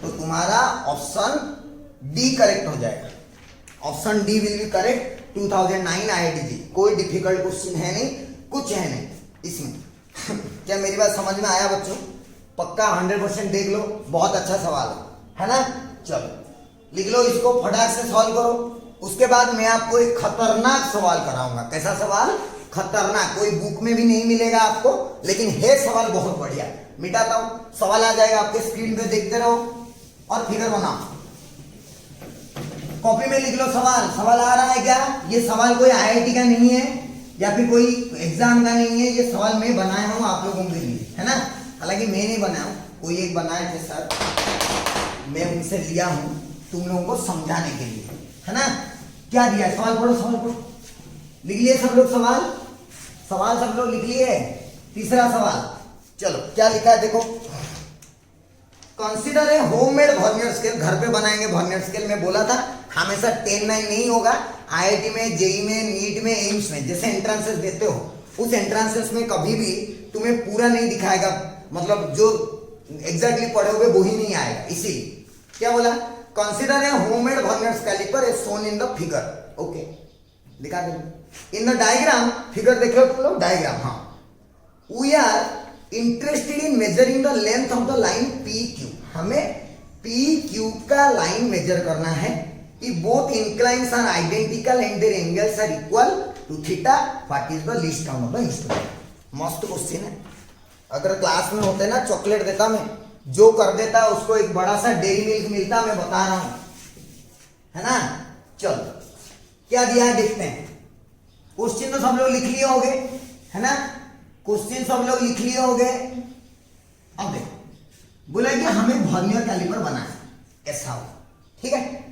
तो तुम्हारा ऑप्शन डी करेक्ट हो जाएगा, option D will be correct. 2009 IIT, कोई डिफिकल्ट क्वेश्चन है नहीं, कुछ है नहीं इसमें। क्या मेरी बात समझ में आया बच्चों, पक्का 100% देख लो, बहुत अच्छा सवाल है ना। चलो लिख लो इसको, फटाक से सॉल्व करो। उसके बाद मैं आपको एक खतरनाक सवाल कराऊंगा। कैसा सवाल, खतरनाक, कोई बुक में भी नहीं मिलेगा आपको, लेकिन है सवाल बहुत बढ़िया। मिटाता हूं, सवाल आ जाएगा आपके स्क्रीन पे, देखते रहो और फिगर बनाओ। कॉपी में लिख लो सवाल, सवाल आ रहा है क्या, ये सवाल कोई IIT का नहीं है या फिर कोई एग्जाम का नहीं है, ये सवाल मैं बनाया हूं आप लोगों के लिए, है ना। हालांकि मैं नहीं बनाया हूं, कोई एक बनाए थे सर, मैं उनसे लिया हूं तुम लोगों को समझाने के लिए, है ना। क्या दिया, सवाल पढ़ो, सवाल पढ़ो, लिख लिए सब लोग सवाल, सवाल सब लोग लिख लिए। तीसरा सवाल, चलो क्या लिखा है देखो, consider a homemade vernier scale, घर पे बनाएंगे वर्नियर स्केल। मैं बोला था हमेशा 10-9 नहीं होगा, IIT में, जेई में, नीट में, एम्स में जैसे एंट्रांसेस देते हो, उस एंट्रांसेस में कभी भी तुम्हें पूरा नहीं दिखाएगा, मतलब जो एग्जैक्टली पढ़ोगे वो ही नहीं आएगा। इसीलिए क्या बोला, consider a homemade vernier caliper as shown in the figure. Okay, दिखा दे इन द डायग्राम, फिगर देख लो तुम लोग, डायग्राम। हाँ, we are interested in measuring the length of the line PQ, हमें PQ का लाइन मेजर करना है कि both inclines are identical and their angles are equal to theta, what is the least count of the instrument. मस्त question है, अगर class में होते ना चॉकलेट देता मैं, जो कर देता उसको एक बड़ा सा डेयरी मिल्क मिलता, मैं बता रहा हूं, है ना। चलो क्या दिया है देखते हैं। क्वेश्चन तो सब लोग लिख लिए होंगे, है ना, क्वेश्चन सब लोग लिख लिए होंगे। अब देखो, बोला कि हमें वर्नियर कैलिपर बनाना है, ऐसा हो, ठीक है।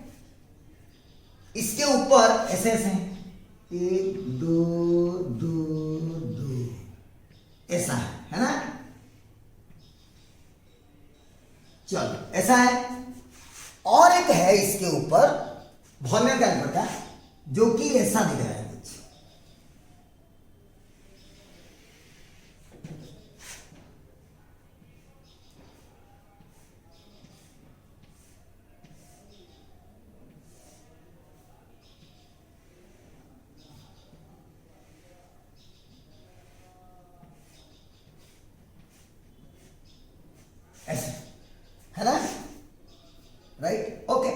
इसके ऊपर ऐसे ऐसे 1 2 2 2 ऐसा है ना। चलो ऐसा है, और एक है इसके ऊपर वर्नियर कैलिपर का, जो कि ऐसा दिख रहा है कुछ, ऐसे, है ना, राइट। ओके,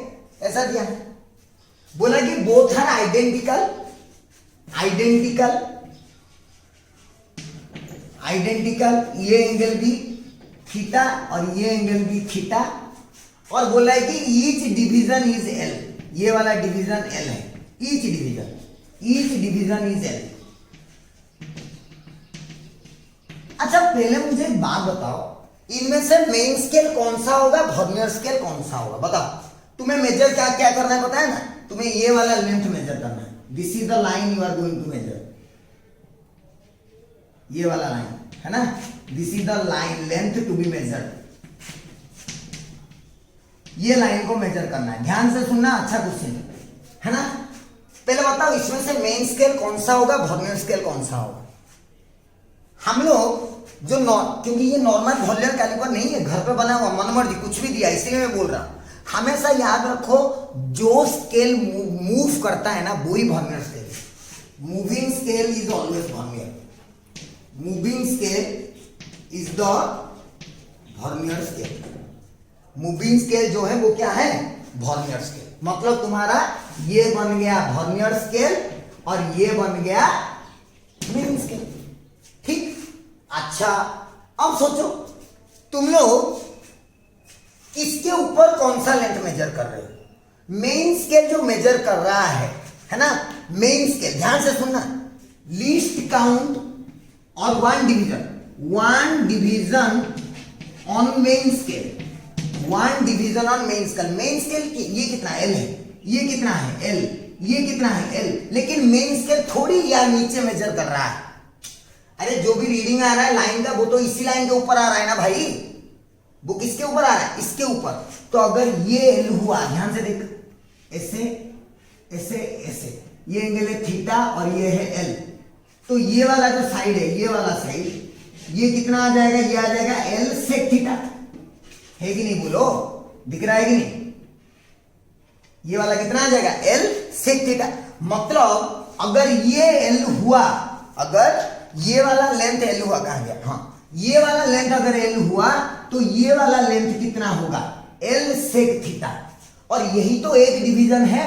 ऐसा दिया है। बोला कि both are identical, identical identical, ये एंगल भी थीटा और ये एंगल भी थीटा, और बोला है कि ईच डिवीजन इज एल, ये वाला डिवीजन एल है, ईच डिवीजन इज एल। अच्छा पहले मुझे एक बात बताओ, इनमें से मेन स्केल कौन सा होगा, वर्नियर स्केल कौन सा होगा, बताओ। तुम्हें मेजर क्या क्या करना है पता है ना, तुम्हें ये वाला लेंथ मेजर करना है, this is the line you are going to measure, ये वाला लाइन है ना, this is the line length to be measured, ये लाइन को मेजर करना है। ध्यान से सुनना, अच्छा क्वेश्चन है ना। पहले बताओ इसमें से मेन स्केल कौन सा होगा, वर्नियर स्केल कौन सा होगा। हम लोग जो क्योंकि ये नॉर्मल वॉल्यूम कैलिपर नहीं है, घर पे बना हुआ मनमर्जी कुछ भी दिया, इसलिए मैं बोल रहा हूं। हमेशा याद रखो जो स्केल मूव करता है ना वही वर्नियर स्केल है। Moving scale is always vernier, moving scale is the vernier scale. Moving scale जो है वो क्या है, वर्नियर स्केल। मतलब तुम्हारा ये बन गया वर्नियर स्केल और ये बन गया मेन स्केल, ठीक। अच्छा अब सोचो तुम लोग इसके ऊपर कौन सा लेंथ मेजर कर रहे हो। मेन स्केल जो मेजर कर रहा है ना, मेन स्केल ध्यान से सुनना, लीस्ट काउंट और one division on main scale, one division on main scale. Main scale ये कितना एल है, ये कितना है एल, ये कितना है एल, लेकिन मेन स्केल थोड़ी यार नीचे मेजर कर रहा है। अरे जो भी रीडिंग आ रहा है लाइन का वो तो इसी लाइन के ऊपर आ रहा है ना भाई, वो किसके ऊपर आ रहा है, इसके ऊपर। तो अगर ये एल हुआ, ध्यान से देख, ऐसे ऐसे ऐसे, ये एंगल है थीटा और ये है एल, तो ये वाला जो साइड है, ये वाला साइड, ये कितना आ जाएगा, ये आ जाएगा एल सेक थीटा, है कि नहीं, बोलो दिख रहा है कि नहीं। ये वाला कितना आ जाएगा, एल सेक थीटा। मतलब अगर ये एल हुआ, अगर ये वाला लेंथ एल हुआ, कहां गया, हाँ, ये वाला लेंथ अगर एल हुआ तो ये वाला लेंथ कितना होगा, एल सेक थीटा। और यही तो एक डिवीजन है,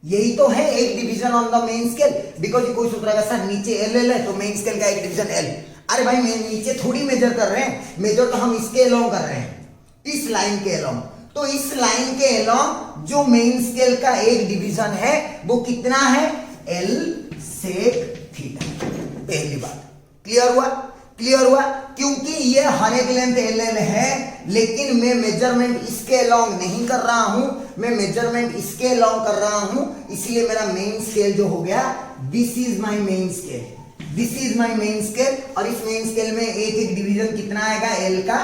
यही तो है एक division on the main scale. Because कोई सोच रहा है सर नीचे एल एल है तो मेन स्केल का एक डिवीजन एल। अरे भाई मैं नीचे थोड़ी मेजर कर रहे हैं, मेजर तो हम इसके अलोंग कर रहे हैं, इस लाइन के अलोंग। तो इस लाइन के अलोंग जो मेन स्केल का एक डिवीजन है वो कितना है, एल सेक थीटा। पहली बात क्लियर हुआ, क्लियर हुआ। क्योंकि ये हर एक लेंथ एल एल है, लेकिन मैं मेजरमेंट इसके अलोंग नहीं कर रहा हूं, मैं मेजरमेंट इसके अलोंग कर रहा हूं, इसलिए मेरा मेन स्केल जो हो गया, this is my main scale, this is my main scale. और इस मेन स्केल में एक एक डिवीजन कितना आएगा, एल का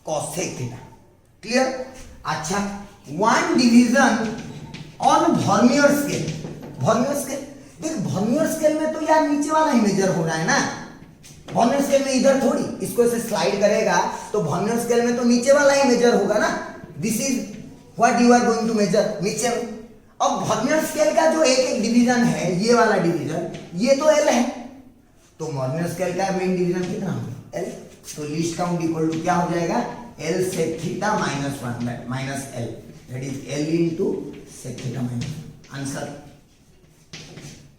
cos sec थीटा। क्लियर। अच्छा one division on vernier scale, vernier scale देख, वर्नियर स्केल में तो यार नीचे वाला ही मेजर हो रहा है ना, वर्नियर स्केल में इधर थोड़ी, इसको ऐसे स्लाइड करेगा तो वर्नियर स्केल में तो नीचे वाला ही मेजर होगा ना, this is what you are going to measure, नीचे में। अब वर्नियर स्केल का जो एक एक डिवीजन है, ये वाला डिवीजन, ये तो एल है, तो वर्नियर स्केल का मेन डिवीजन कितना होगा, एल। तो लीस्ट काउंट इक्वल टू क्या हो जाएगा, L sec theta minus one minus L, that is L into sec theta minus. Answer,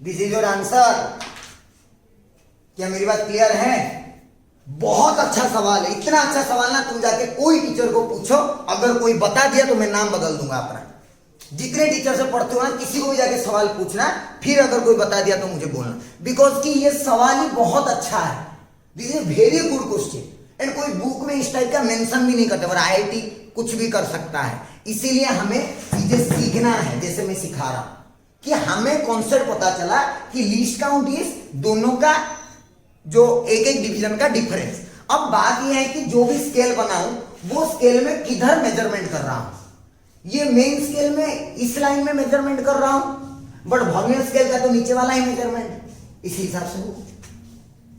this is your answer. क्या मेरी बात क्लियर है? बहुत अच्छा सवाल है, इतना अच्छा सवाल ना तुम जाके कोई टीचर को पूछो, अगर कोई बता दिया तो मैं नाम बदल दूंगा अपना। जितने टीचर से पढ़ते हो ना, किसी को भी जाके सवाल पूछना, फिर अगर कोई बता दिया तो मुझे बोलना, बिकॉज कि ये सवाल ही बहुत अच्छा है, this is very good question. And कोई बुक में इस टाइप का मेंशन भी नहीं करते, और आईआईटी कुछ भी कर सकता है, इसीलिए हमें चीजें सीखना है। जैसे मैं सिखा रहा हूं कि हमें कॉन्सेप्ट पता चला कि लीस्ट काउंट इज दोनों का जो एक एक डिवीजन का डिफरेंस। अब बात यह है कि जो भी स्केल बनाऊं वो स्केल में किधर मेजरमेंट कर रहा हूं। ये मेन स्केल में इस लाइन में मेजरमेंट कर रहा हूं, बट वर्नियर स्केल का तो नीचे वाला ही मेजरमेंट, इसी हिसाब से हो।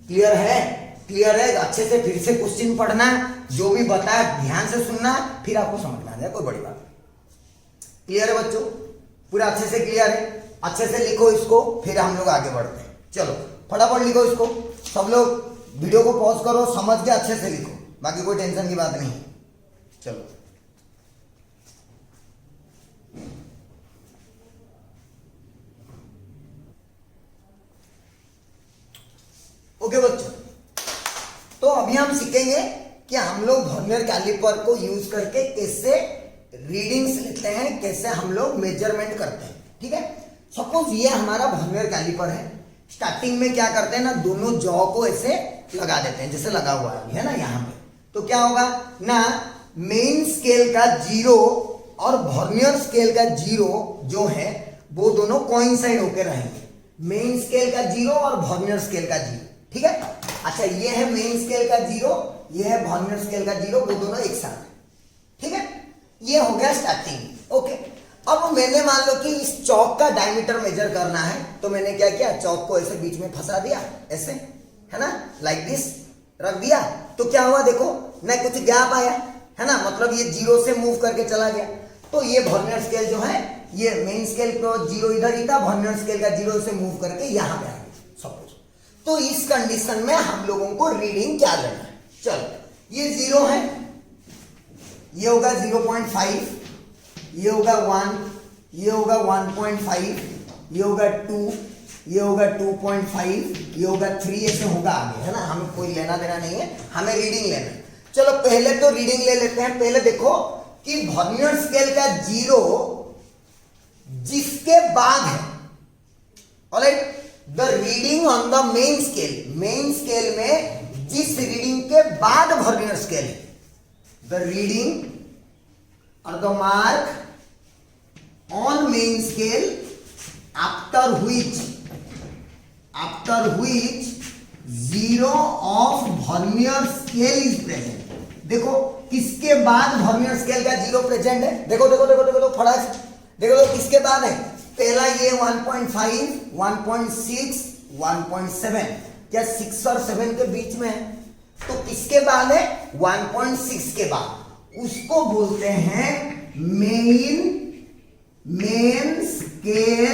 क्लियर है? क्लियर है? अच्छे से फिर से क्वेश्चन पढ़ना, जो भी बताया ध्यान से सुनना, फिर आपको समझ में आ जाए, कोई बड़ी बात। क्लियर है बच्चों? पूरा अच्छे से क्लियर है? अच्छे से लिखो इसको, फिर हम लोग आगे बढ़ते हैं। चलो फटाफट लिखो इसको, सब लोग वीडियो को पॉज करो, समझ के अच्छे से लिखो, बाकी कोई टेंशन की बात नहीं। चलो ओके बच्चों, तो अभी हम सीखेंगे कि हम लोग वर्नियर कैलिपर को यूज करके कैसे रीडिंग्स लेते हैं, कैसे हम लोग मेजरमेंट करते हैं। ठीक है, सपोज ये हमारा वर्नियर कैलिपर है। स्टार्टिंग में क्या करते हैं ना, दोनों जॉ को ऐसे लगा देते हैं, जैसे लगा हुआ है ना यहाँ पे। तो क्या होगा ना, मेन स्केल का 0 और वर्नियर स्केल का 0 जो है वो दोनों कोइंसाइड होकर रहेंगे। मेन स्केल का 0 और वर्नियर स्केल का 0। ठीक है, अच्छा ये है मेन स्केल का 0, ये है वर्नियर स्केल का 0, वो दोनों एक साथ। ठीक है, ये हो गया स्टार्टिंग। ओके, अब मैंने मान लो कि इस चौक का डायमीटर मेजर करना है, तो मैंने क्या किया, चौक को ऐसे बीच में फंसा दिया, ऐसे है ना, लाइक दिस रख दिया। तो क्या हुआ देखो ना, कुछ गैप आया है ना, मतलब ये 0 से मूव करके चला गया। तो ये वर्नियर स्केल जो है, ये मेन स्केल को 0 इधर ही था, वर्नियर स्केल का 0 से मूव करके यहां पे आ गया सपोज। तो इस कंडीशन में हम लोगों को रीडिंग क्या लेना है, चलो ये 0 है, ये होगा 0.5, ये होगा 1, ये होगा 1.5, ये होगा 2, ये होगा 2.5, ये होगा 3, ऐसे होगा आगे, है ना। हमें कोई लेना देना नहीं है, हमें रीडिंग लेना है। चलो पहले तो रीडिंग ले लेते हैं। पहले देखो कि वर्नियर स्केल का 0 जिसके बाद है, alright, the reading on the main scale में जिस रीडिंग के बाद वर्नियर स्केल है, द रीडिंग और the mark on main scale after which 0 of vernier scale is present. देखो किसके बाद वर्नियर स्केल का 0 प्रेजेंट है, देखो देखो देखो देखो, फटाक से देखो तो किसके बाद है। पहला ये 1.5, 1.6, 1.7, क्या 6 और 7 के बीच में है, तो किसके बाद है, 1.6 के बाद। उसको बोलते हैं मेन स्केल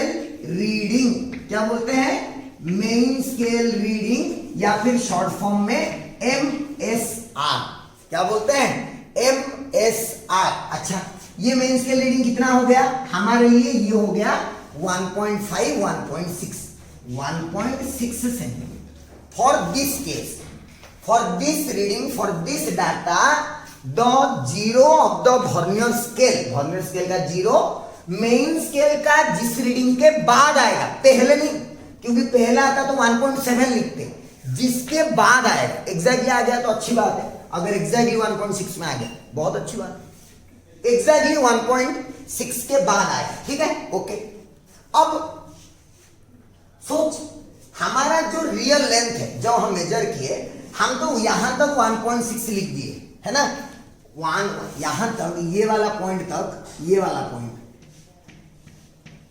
रीडिंग। क्या बोलते हैं, मेन स्केल रीडिंग, या फिर शॉर्ट फॉर्म में MSR। क्या बोलते हैं, MSR। अच्छा ये मेन स्केल रीडिंग कितना हो गया हमारे लिए, ये हो गया 1.5, 1.6 centimetre. For this case, for this reading, for this data, the 0 of the vernier scale का 0 मेन स्केल का जिस रीडिंग के बाद आएगा, पहले नहीं, क्योंकि पहला आता तो 1.7 लिखते, जिसके बाद आएगा। एग्जैक्टली आ गया तो अच्छी बात है, अगर एग्जैक्टली 1.6 में आ गया बहुत अच्छी बात है, एग्जैक्टली 1.6 के बाद आएगा। ठीक है, ओके। अब सोच, हमारा जो रियल लेंथ है जो हम मेजर किए, हम तो यहां तक 1.6 लिख दिए है ना, यहां तक, ये वाला पॉइंट तक, ये वाला पॉइंट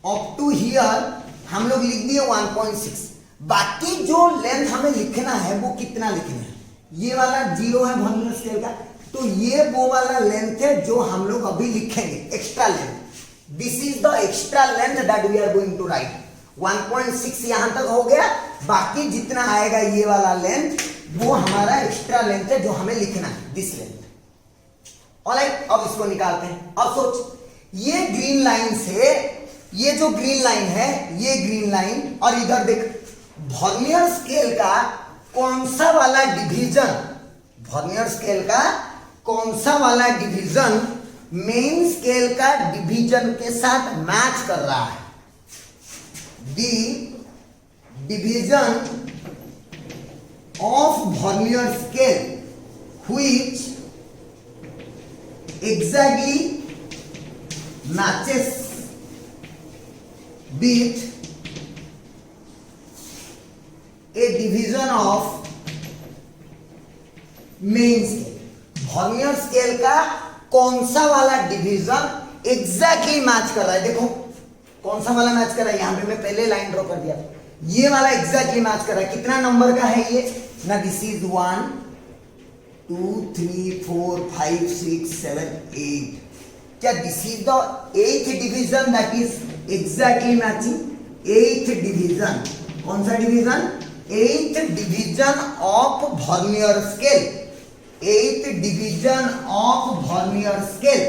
अप टू हियर हम लोग लिख दिए 1.6। बाकी जो लेंथ हमें लिखना है वो कितना लिखना है, ये वाला 0 है वर्नियर स्केल का, तो ये वो वाला लेंथ है जो हम लोग अभी लिखेंगे, extra length. This is the extra length that we are going to write. 1.6 यहां तक हो गया, बाकी जितना आएगा ये वाला लेंथ वो हमारा एक्स्ट्रा लेंथ है जो हमें लिखना है, दिस लेंथ। ऑलराइट, अब इसको निकालते हैं। अब सोच, ये ग्रीन लाइन से, ये जो ग्रीन लाइन है, ये ग्रीन लाइन, और इधर देख वर्नियर स्केल का कौन सा वाला डिवीजन, वर्नियर स्केल का कौन सा वाला डिवीजन मेन स्केल का डिवीजन के साथ मैच कर रहा है। The division of vernier scale which exactly matches with a division of main scale। Vernier scale का कौन सा वाला डिवीजन एग्जैक्टली मैच कर रहा है, देखो कौन सा वाला मैच कर रहा है, यहां पे मैं पहले लाइन ड्रॉ कर दिया, ये वाला एग्जैक्टली मैच कर रहा है। कितना नंबर का है ये ना, दिस इज 1 2 3 4 5 6 7 8। क्या this is the 8th division that is exactly matching. 8th division, कौन सा division, 8th division of vernier scale. 8th division of vernier scale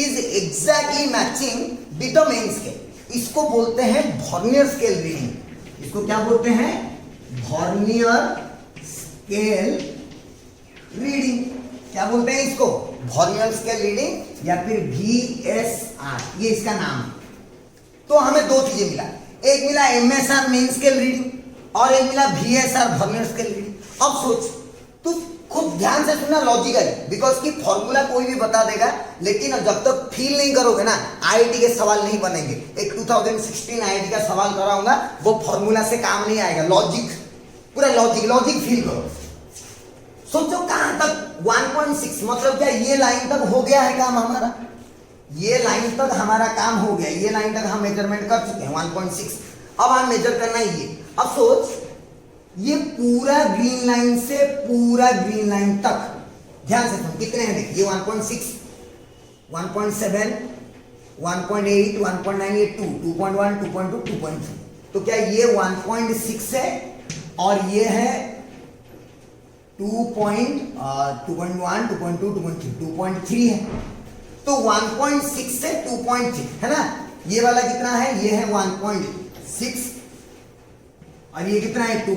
is exactly matching with the main scale. इसको बोलते हैं vernier scale reading. इसको क्या बोलते हैं, vernier scale reading, क्या बोलते हैं इसको, वर्नियर स्केल रीडिंग या फिर VSR, ये इसका नाम है। तो हमें दो चीजें मिला, एक मिला MSR मेन स्केल रीडिंग और एक मिला VSR वर्नियर स्केल रीडिंग। अब सोच, तू खुद ध्यान से सुनना लॉजिकली, बिकॉज की फॉर्मूला कोई भी बता देगा, लेकिन जब तक फील नहीं करोगे ना IIT के सवाल नहीं बनेंगे। एक 2016 IIT का सवाल कराऊंगा, वो फॉर्मूला से काम नहीं आएगा, लॉजिक, पूरा लॉजिक फील करो। सोचो कहां तक 1.6 मतलब क्या, ये लाइन तक हो गया है काम हमारा, ये लाइन तक हमारा काम हो गया, ये लाइन तक हम मेजरमेंट कर चुके हैं 1.6। अब हम मेजर करना ही है। अब सोच, ये पूरा ग्रीन लाइन से पूरा ग्रीन लाइन तक, ध्यान से सुन, कितने हैं देख, ये 1.6, 1.7, 1.8, 1.9, ये 2, 2.1, 2.2, 2.3। तो क्या ये 1.6 है और ये है 2.1, 2.2, 2.3, 2.3 है। तो 1.6 से 2.3 है ना, ये वाला कितना है, ये है 1.6 और ये कितना है 2.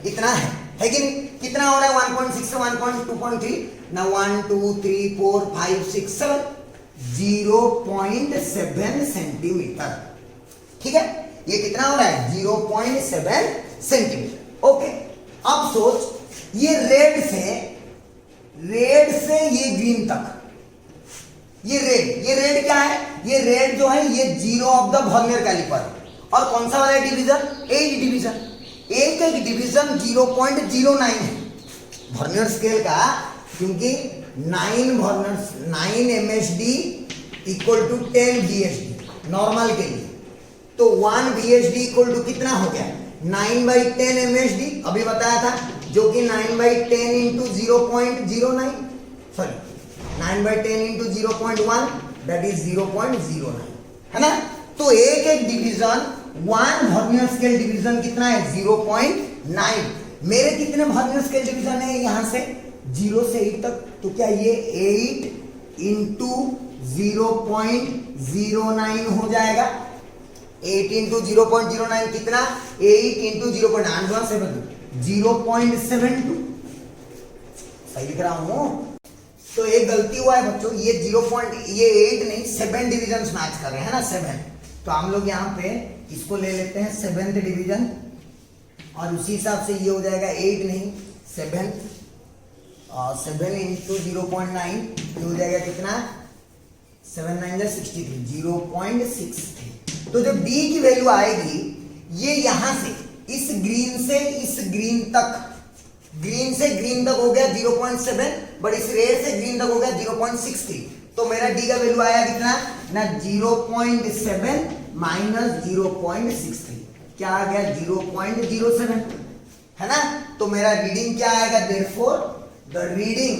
इतना है कि नहीं, कितना हो रहा है 1.6 से 1.2.3 ना, 1 2 3 4 5 6 7, 0.7 सेंटीमीटर। ठीक है, ये कितना हो रहा है 0.7 सेंटीमीटर। ओके, अब सोच, ये रेड से ये ग्रीन तक, ये रेड क्या है, ये रेड जो है ये 0 ऑफ द वर्नियर कैलिपर, और कौन सा वाला डिवीजन, 8 डिवीजन, एक डिवीजन 0.09 है वर्नियर स्केल का, क्योंकि 9 MSD equal to 10 VSD normal के लिए। तो 1 VSD इक्वल टू कितना हो गया, 9/10 MSD, अभी बताया था, जो कि 9/10 into 0.09, sorry 9/10 into 0.1, that is 0.09, है ना। तो एक डिवीजन, 1 वर्नियर स्केल डिवीजन कितना है 0.9। मेरे कितने वर्नियर स्केल डिवीजन है यहां से 0 से 8 तक, तो क्या ये 8 इंटू 0.09 हो जाएगा। 8 इंटू 0.09 कितना, 8 इंटू 0.72, सही लिख रहा हूं। तो एक गलती हुआ है बच्चों, ये 8 नहीं 7 डिवीजन मैच कर रहे हैं ना, 7। तो हम लोग यहाँ पे इसको ले लेते हैं 7th डिवीजन, और उसी हिसाब से ये हो जाएगा 8 नहीं 7, 7 इंटू 0.9, ये हो जाएगा कितना, 7 9 63, 0.63। तो जो D की वैल्यू आएगी, ये यहां से इस ग्रीन से इस ग्रीन तक, ग्रीन से ग्रीन तक हो गया 0.7, बट इस रेड से ग्रीन तक हो गया 0.63। तो मेरा D का वैल्यू आया कितना ना, 0.7 माइनस 0.63, क्या आ गया 0.07, है ना। तो मेरा रीडिंग क्या आएगा, देयरफॉर द रीडिंग,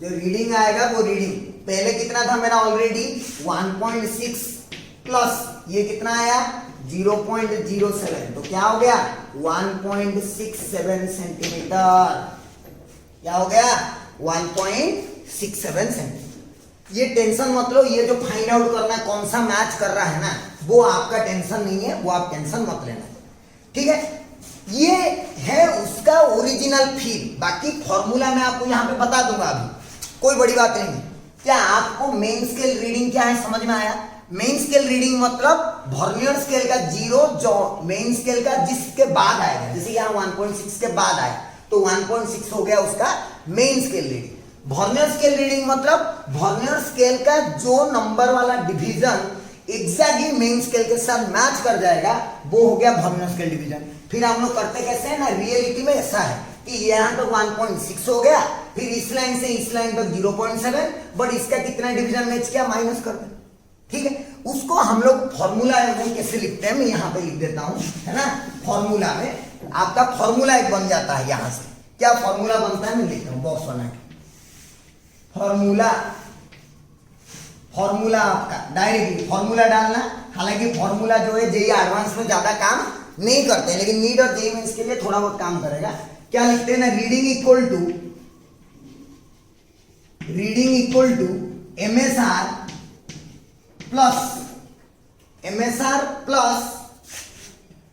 जो रीडिंग आएगा वो रीडिंग पहले कितना था मेरा ऑलरेडी 1.6 प्लस ये कितना आया 0.07, तो क्या हो गया 1.67 सेंटीमीटर, क्या हो गया 1.67 सेंटीमीटर। ये टेंशन मत लो, ये जो फाइंड आउट करना है कौन सा मैच कर रहा है ना, वो आपका टेंशन नहीं है, वो आप टेंशन मत लेना, ठीक है। ये है उसका ओरिजिनल फील, बाकी फॉर्मूला मैं आपको यहाँ पे बता दूंगा, अभी कोई बड़ी बात नहीं। क्या आपको मेन स्केल रीडिंग क्या है समझ में आया। मेन स्केल रीडिंग मतलब वर्नियर स्केल का 0 जो मेन स्केल का जिसके बाद आएगा, जैसे यहाँ 1.6 के बाद आया तो 1.6 हो गया उसका main scale reading. Vernier scale reading मतलब वर्नियर स्केल का जो नंबर वाला डिवीजन एग्जैक्टली मेन स्केल के साथ मैच कर जाएगा वो हो गया वर्नियर स्केल डिवीजन। फिर हम लोग करते कैसे है ना, रियलिटी में ऐसा है कि यहाँ तक 1.6 हो गया, फिर इस लाइन से इस लाइन तक 0.7, बट इसका कितना डिवीजन मैच किया माइनस कर दे, ठीक है। उसको हम लोग फॉर्मूला कैसे लिखते हैं, मैं यहाँ पे लिख देता हूँ, है ना। फॉर्मूला में आपका फॉर्मूला एक बन जाता है, यहाँ से क्या फॉर्मूला बनता है मैं लिखता हूँ बॉक्स बना के। फॉर्मूला आपका डायरेक्टली फॉर्मूला डालना, हालांकि फॉर्मूला जो है जेईई एडवांस में ज्यादा काम नहीं करते हैं, लेकिन नीट और जेईई मेंस के लिए थोड़ा बहुत काम करेगा। क्या लिखते हैं ना, reading equal to MSR plus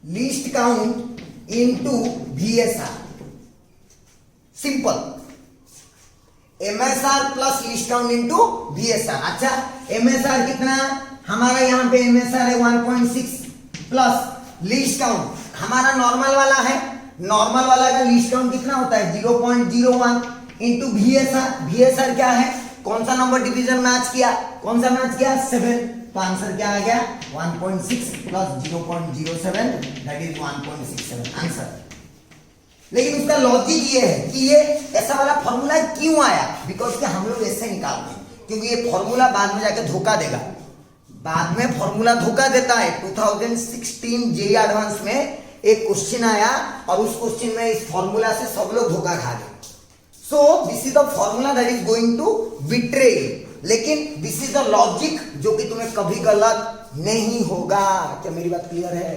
least count into VSR। Simple, MSR plus least count into VSR। अच्छा MSR कितना हमारा यहाँ पे MSR है 1.6 प्लस लीस्ट काउंट हमारा नॉर्मल वाला है, नॉर्मल वाला का लीस्ट काउंट कितना होता है 0.01 इंटू VSR। VSR क्या है, कौन सा नंबर डिवीजन मैच किया, कौन सा मैच किया 7, तो आंसर क्या आ गया 1.6 प्लस 0.07 दैट इज 1.67 आंसर। लेकिन उसका लॉजिक ये है कि ये ऐसा वाला फॉर्मूला क्यों आया, बिकॉज कि हम लोग ऐसे निकालते हैं क्योंकि ये फॉर्मूला बाद में जाके धोखा देगा, बाद में फॉर्मूला धोखा देता है। 2016 जेईई एडवांस में एक क्वेश्चन आया और उस क्वेश्चन में इस फॉर्मूला से सब लोग धोखा खा गए। So this is the formula that is going to betray, लेकिन दिस इज द लॉजिक जो कि तुम्हें कभी गलत नहीं होगा। क्या मेरी बात क्लियर है,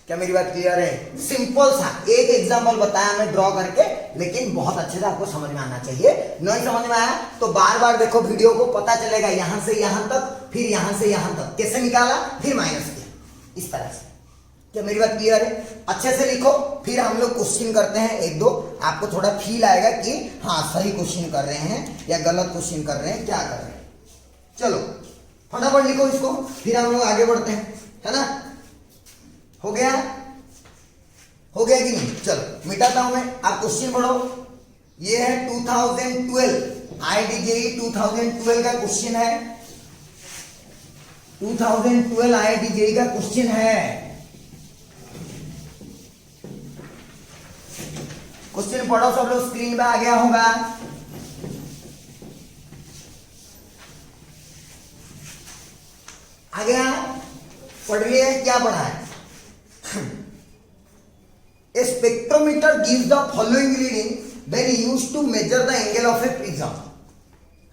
क्या मेरी बात क्लियर है? सिंपल सा एक एग्जांपल बताया मैं ड्रॉ करके, लेकिन बहुत अच्छे से आपको समझ में आना चाहिए। नहीं समझ में आया तो बार बार देखो वीडियो को, पता चलेगा यहां से यहां तक, फिर यहां से यहां तक कैसे निकाला, फिर माइनस किया, इस तरह से। क्या मेरी बात क्लियर है? अच्छे से लिखो, फिर हम लोग क्वेश्चन करते हैं एक दो, आपको थोड़ा फील आएगा कि हाँ सही क्वेश्चन कर रहे हैं या गलत क्वेश्चन कर रहे हैं, क्या कर रहे हैं। चलो फटाफट लिखो इसको, फिर हम लोग आगे बढ़ते हैं, है ना। हो गया, हो गया कि नहीं? चलो मिटाता हूं मैं, आप क्वेश्चन पढ़ो। ये है 2012 IIT JEE 2012 का क्वेश्चन है, 2012 IIT JEE का क्वेश्चन है। क्वेश्चन पढ़ो सब लोग, स्क्रीन पे आ गया होगा। आ गया, पढ़ लिए, क्या पढ़ा है? A spectrometer gives the following reading when used to measure the angle of a prism।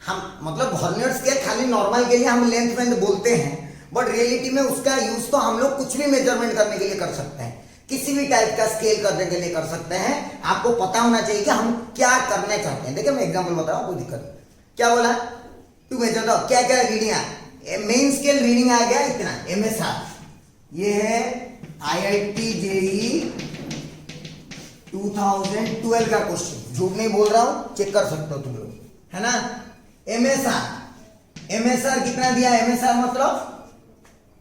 हम मतलब वर्नियर स्केल खाली नॉर्मल के लिए हम लेंथ में बोलते हैं, बट रियलिटी में उसका यूज तो हम लोग कुछ भी मेजरमेंट करने के लिए कर सकते हैं, किसी भी टाइप का स्केल करने के लिए कर सकते हैं। आपको पता होना चाहिए कि हम क्या करने चाहते हैं। देखिए मैं एग्जांपल बता रहा हूं, कोई दिक्कत नहीं। क्या बोला, टू मेजर द, क्या क्या रीडिंग है, मेन स्केल रीडिंग आ गया इतना MSR। ये है IIT JEE 2012 का क्वेश्चन, झूठ नहीं बोल रहा हूं, चेक कर सकते हो तुम लोग, है ना। MSR कितना दिया, MSR मतलब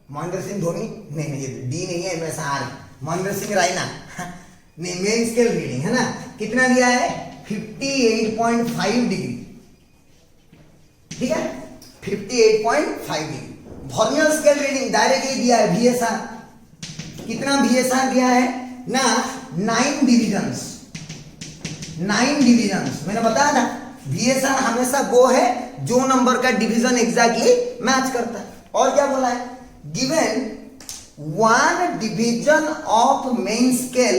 महेंद्र सिंह धोनी, नहीं ये डी नहीं है, MSR महेंद्र सिंह रायना नहीं, मेन स्केल रीडिंग है ना, कितना दिया है 58.5 डिग्री, ठीक है 58.5 degree. Vernier scale reading direct ही दिया है VSR, कितना VSR दिया है ना 9 डिविजन्स, 9 डिविजन्स। मैंने बताया था VSR हमेशा वो है जो नंबर का डिवीजन एग्जैक्टली मैच करता है। और क्या बोला है, given 1 division of main scale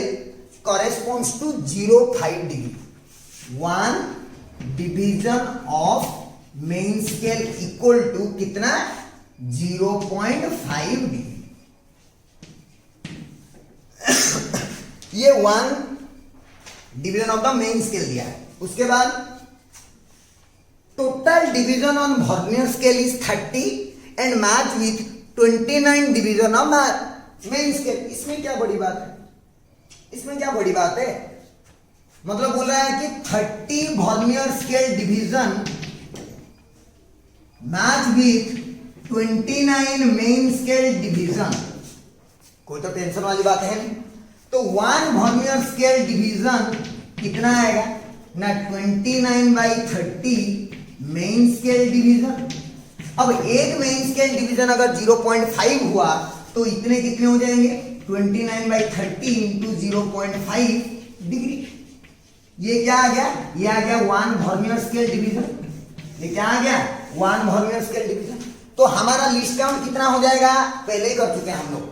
corresponds to 0.5 degree. 1 division of main scale equal to कितना 0.5 डिग्री। ये 1 division of the main scale दिया है। उसके बाद total division on vernier scale is 30 and match with 29 division of main scale. इसमें क्या बड़ी बात है, इसमें क्या बड़ी बात है, मतलब बोल रहा है कि 30 vernier scale division match with 29 main scale division. कोई तो टेंशन वाली बात है नहीं। तो 1 वर्नियर स्केल डिवीजन कितना आएगा ना 29/30 मेन स्केल डिवीजन। अब एक मेन स्केल डिवीजन अगर 0.5 हुआ तो इतने कितने हो जाएंगे 29/30 इंटू 0.5 डिग्री। ये क्या आ गया, ये आ गया 1 वर्नियर स्केल डिवीजन। ये क्या आ गया 1 वर्नियर स्केल डिवीजन। तो हमारा लिस्ट काउंट कितना हो जाएगा, पहले ही कर चुके हैं हम लोग,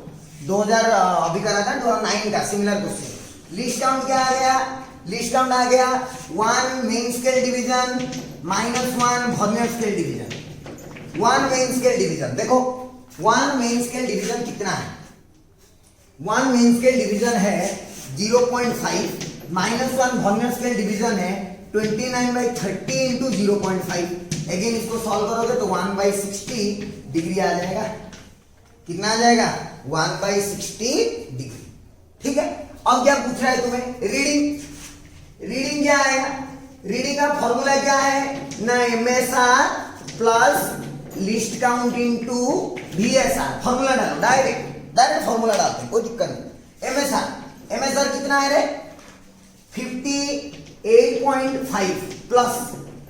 2000 अभी करा था 2009 का सिमिलर क्वेश्चन। लिस्ट काउंट क्या आ गया, लिस्ट काउंट आ गया 1 main scale division minus 1 vernier scale division. 1 main scale division, देखो 1 मेन स्केल डिवीजन कितना है, 1 मेन स्केल डिवीजन है 0.5 माइनस 1 वर्नियर स्केल डिवीजन है 29/30 इंटू 0.5। अगेन इसको सॉल्व करोगे तो 1/60 डिग्री आ जाएगा। कितना आ जाएगा 1/60 डिग्री, ठीक है। अब क्या पूछ रहा है तुम्हें, रीडिंग। रीडिंग क्या आएगा, रीडिंग का फॉर्मूला क्या है ना MSR plus list count into VSR। Formula डालो, डायरेक्ट फॉर्मूला डालते हैं, कोई दिक्कत नहीं। MSR कितना है रे 58.5 प्लस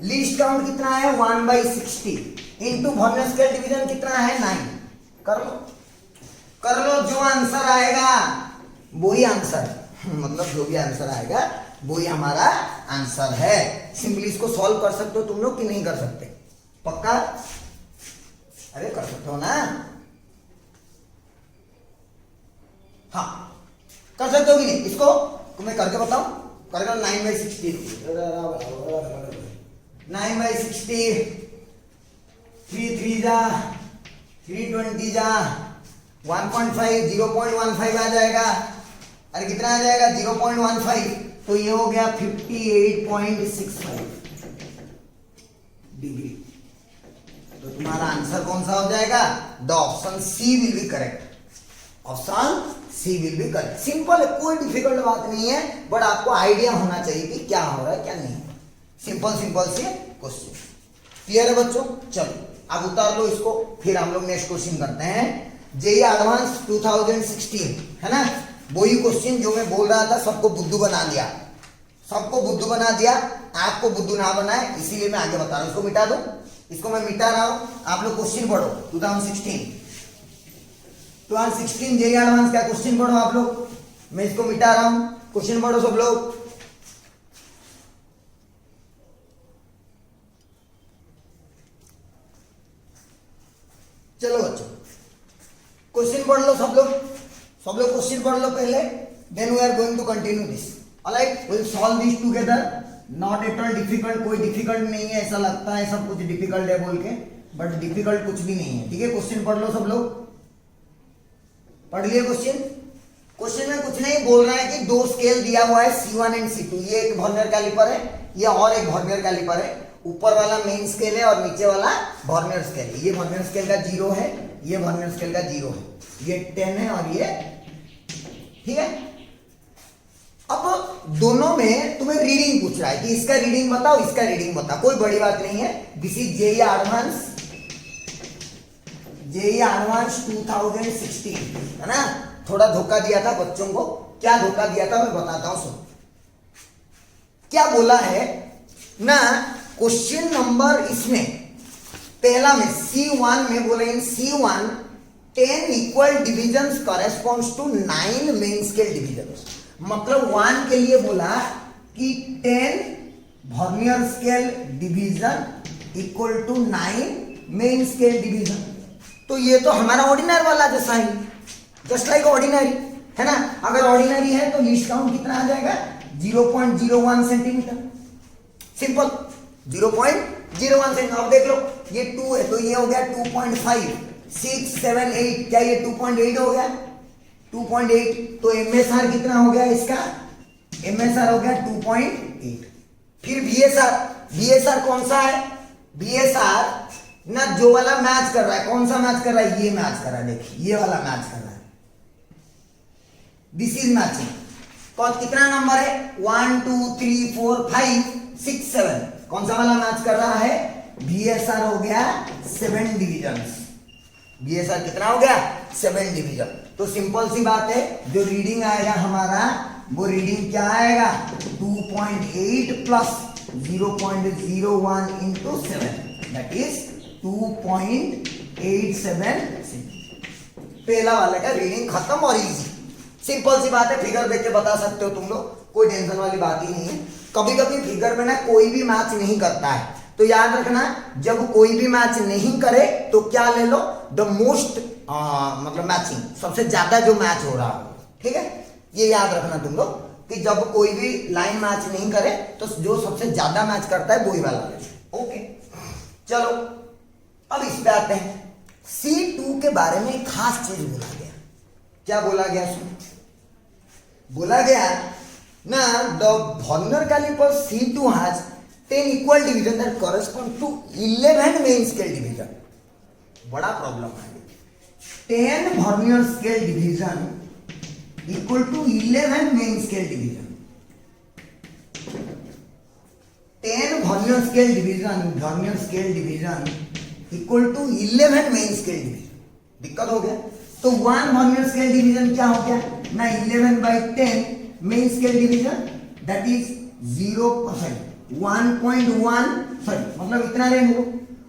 लिस्ट काउंट कितना है 1/60 इंटू वर्नियर स्केल डिवीजन कितना है 9। कर लो, जो आंसर आएगा वही आंसर, मतलब जो भी आंसर आएगा वही हमारा आंसर है। सिंपली इसको सॉल्व कर सकते हो तुम लोग कि नहीं कर सकते? पक्का? अरे कर सकते हो ना? हाँ कर सकते हो कि नहीं? इसको तुम्हें करके बताओ, करके 9/60 9/60 3 जा 320 जा 1.5 0.15 आ जाएगा। अरे कितना आ जाएगा 0.15, तो ये हो गया 58.65 डिग्री। तो तुम्हारा आंसर कौन सा हो जाएगा? The option C will be correct. Option C will be correct. Simple है, कोई डिफिकल्ट बात नहीं है, बट आपको आइडिया होना चाहिए कि क्या हो रहा है क्या नहीं। सिंपल से क्वेश्चन। क्लियर है बच्चों? चलो अब उतार लो इसको, फिर हम लोग नेक्स्ट क्वेश्चन करते हैं। जेईई एडवांस 2016 है ना, वही क्वेश्चन जो मैं बोल रहा था, सबको बुद्धू बना दिया, आपको बुद्धू ना बनाए, इसीलिए मैं आगे बता रहा हूं। इसको मिटा दो, इसको मैं मिटा रहा हूं, आप लोग क्वेश्चन पढ़ो। 2016 जेईई एडवांस का क्वेश्चन पढ़ो आप लोग, मैं इसको मिटा रहा हूं, क्वेश्चन पढ़ो सब लोग। चलो बच्चों क्वेश्चन पढ़ लो सब लोग क्वेश्चन पढ़ लो पहले, then we are going to continue this. Alright, we will solve this together. Not at all difficult, कोई डिफिकल्ट नहीं है, ऐसा लगता है सब कुछ डिफिकल्ट है बोल के, बट डिफिकल्ट कुछ भी नहीं है। ठीक है, क्वेश्चन पढ़ लो सब लोग। पढ़ लिए क्वेश्चन में कुछ नहीं बोल रहा है कि दो स्केल दिया हुआ है C1 एंड C2। ये एक वर्नियर कैलिपर है, ये और एक वर्नियर कैलिपर है। ऊपर वाला मेन स्केल है और नीचे वाला वर्नियर स्केल है। ये वर्नियर स्केल का 0 है, ये वर्नियर स्केल का 0 है, ये 10 है और ये, ठीक है। अब दोनों में तुम्हें रीडिंग पूछ रहा है कि इसका रीडिंग बताओ, इसका रीडिंग बताओ, कोई बड़ी बात नहीं है। दिस इज जेईई एडवांस 2016 है ना। थोड़ा धोखा दिया था बच्चों को, क्या धोखा दिया था मैं बताता हूं। सुन क्या बोला है ना, क्वेश्चन नंबर इसमें पहला में C1 में बोले, in C1 10 equal divisions corresponds to 9 main scale divisions. मतलब 1 के लिए बोला कि 10 vernier scale division equal to 9 main scale division. तो ये तो हमारा ऑर्डिनरी वाला जैसा ही, जस्ट लाइक ऑर्डिनरी है ना। अगर ऑर्डिनरी है तो लीस्ट काउंट कितना आ जाएगा 0.01 सेंटीमीटर। Simple 0.01 centimetre. अब देख लो ये 2 है तो ये हो गया 2.5 6 7 8, क्या ये 2.8 हो गया 2.8। तो MSR कितना हो गया इसका, MSR हो गया 2.8। फिर VSR कौन सा है, VSR ना जो वाला मैच कर रहा है, कौन सा मैच कर रहा है, ये मैच कर रहा है, देखिए ये वाला मैच कर रहा है, दिस इज मैचिंग। कौन कितना नंबर है 1 2 3 4 5 6 7, कौन सा वाला मैच कर रहा है, VSR हो गया 7 डिविजन्स। VSR कितना हो गया 7 डिवीजन। तो सिंपल सी बात है, जो रीडिंग आएगा हमारा वो रीडिंग क्या आएगा 2.8 प्लस 0.01 इंटू 7 दैट इज 2.87। पहला वाले का रीडिंग खत्म और इजी, सिंपल सी बात है। फिगर देख के बता सकते हो तुम लोग, कोई टेंशन वाली बात ही नहीं है। कभी कभी फिगर में ना कोई भी मैच नहीं करता है, तो याद रखना जब कोई भी मैच नहीं करे तो क्या ले लो, द मोस्ट मतलब मैचिंग, सबसे ज्यादा जो मैच हो रहा हो। ठीक है, ये याद रखना तुम लोग कि जब कोई भी लाइन मैच नहीं करे तो जो सबसे ज्यादा मैच करता है वही वाला ले। ओके चलो अब इस पे आते हैं। C2 के बारे में एक खास चीज बोला गया। क्या बोला गया, सुन बोला गया ना, the vernier caliper C2 has 10 equal division that correspond to 11 main scale division. बड़ा प्रॉब्लम है, 10 vernier scale division equal to 11 main scale division. 10 vernier scale division equal to 11 main scale division. दिक्कत हो गया। तो 1 वर्नियर स्केल डिवीजन क्या हो गया ना, 11/10 main scale division, that is 0%, 1.1 sorry मतलब इतना रेंज हो।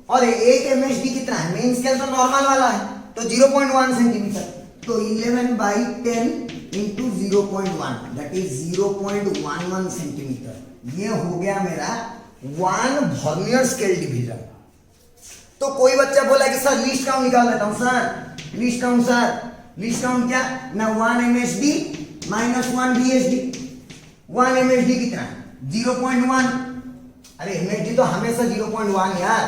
और एक एमएसडी कितना है, मेन स्केल तो नॉर्मल वाला है तो 0.1 सेंटीमीटर, तो 11/10 इंटू 0.1 दैट इज 0.11 सेंटीमीटर। ये हो गया मेरा 1 वर्नियर स्केल डिवीजन। तो कोई बच्चा बोला कि सर लीस्ट काउंट निकाल देता हूं सर, लीस्ट काउंट क्या ना, 1 एमएसडी माइनस 1 बीएसडी। 1 एमएसडी कितना 0.1, अरे एमएसडी तो हमेशा 0.1 यार,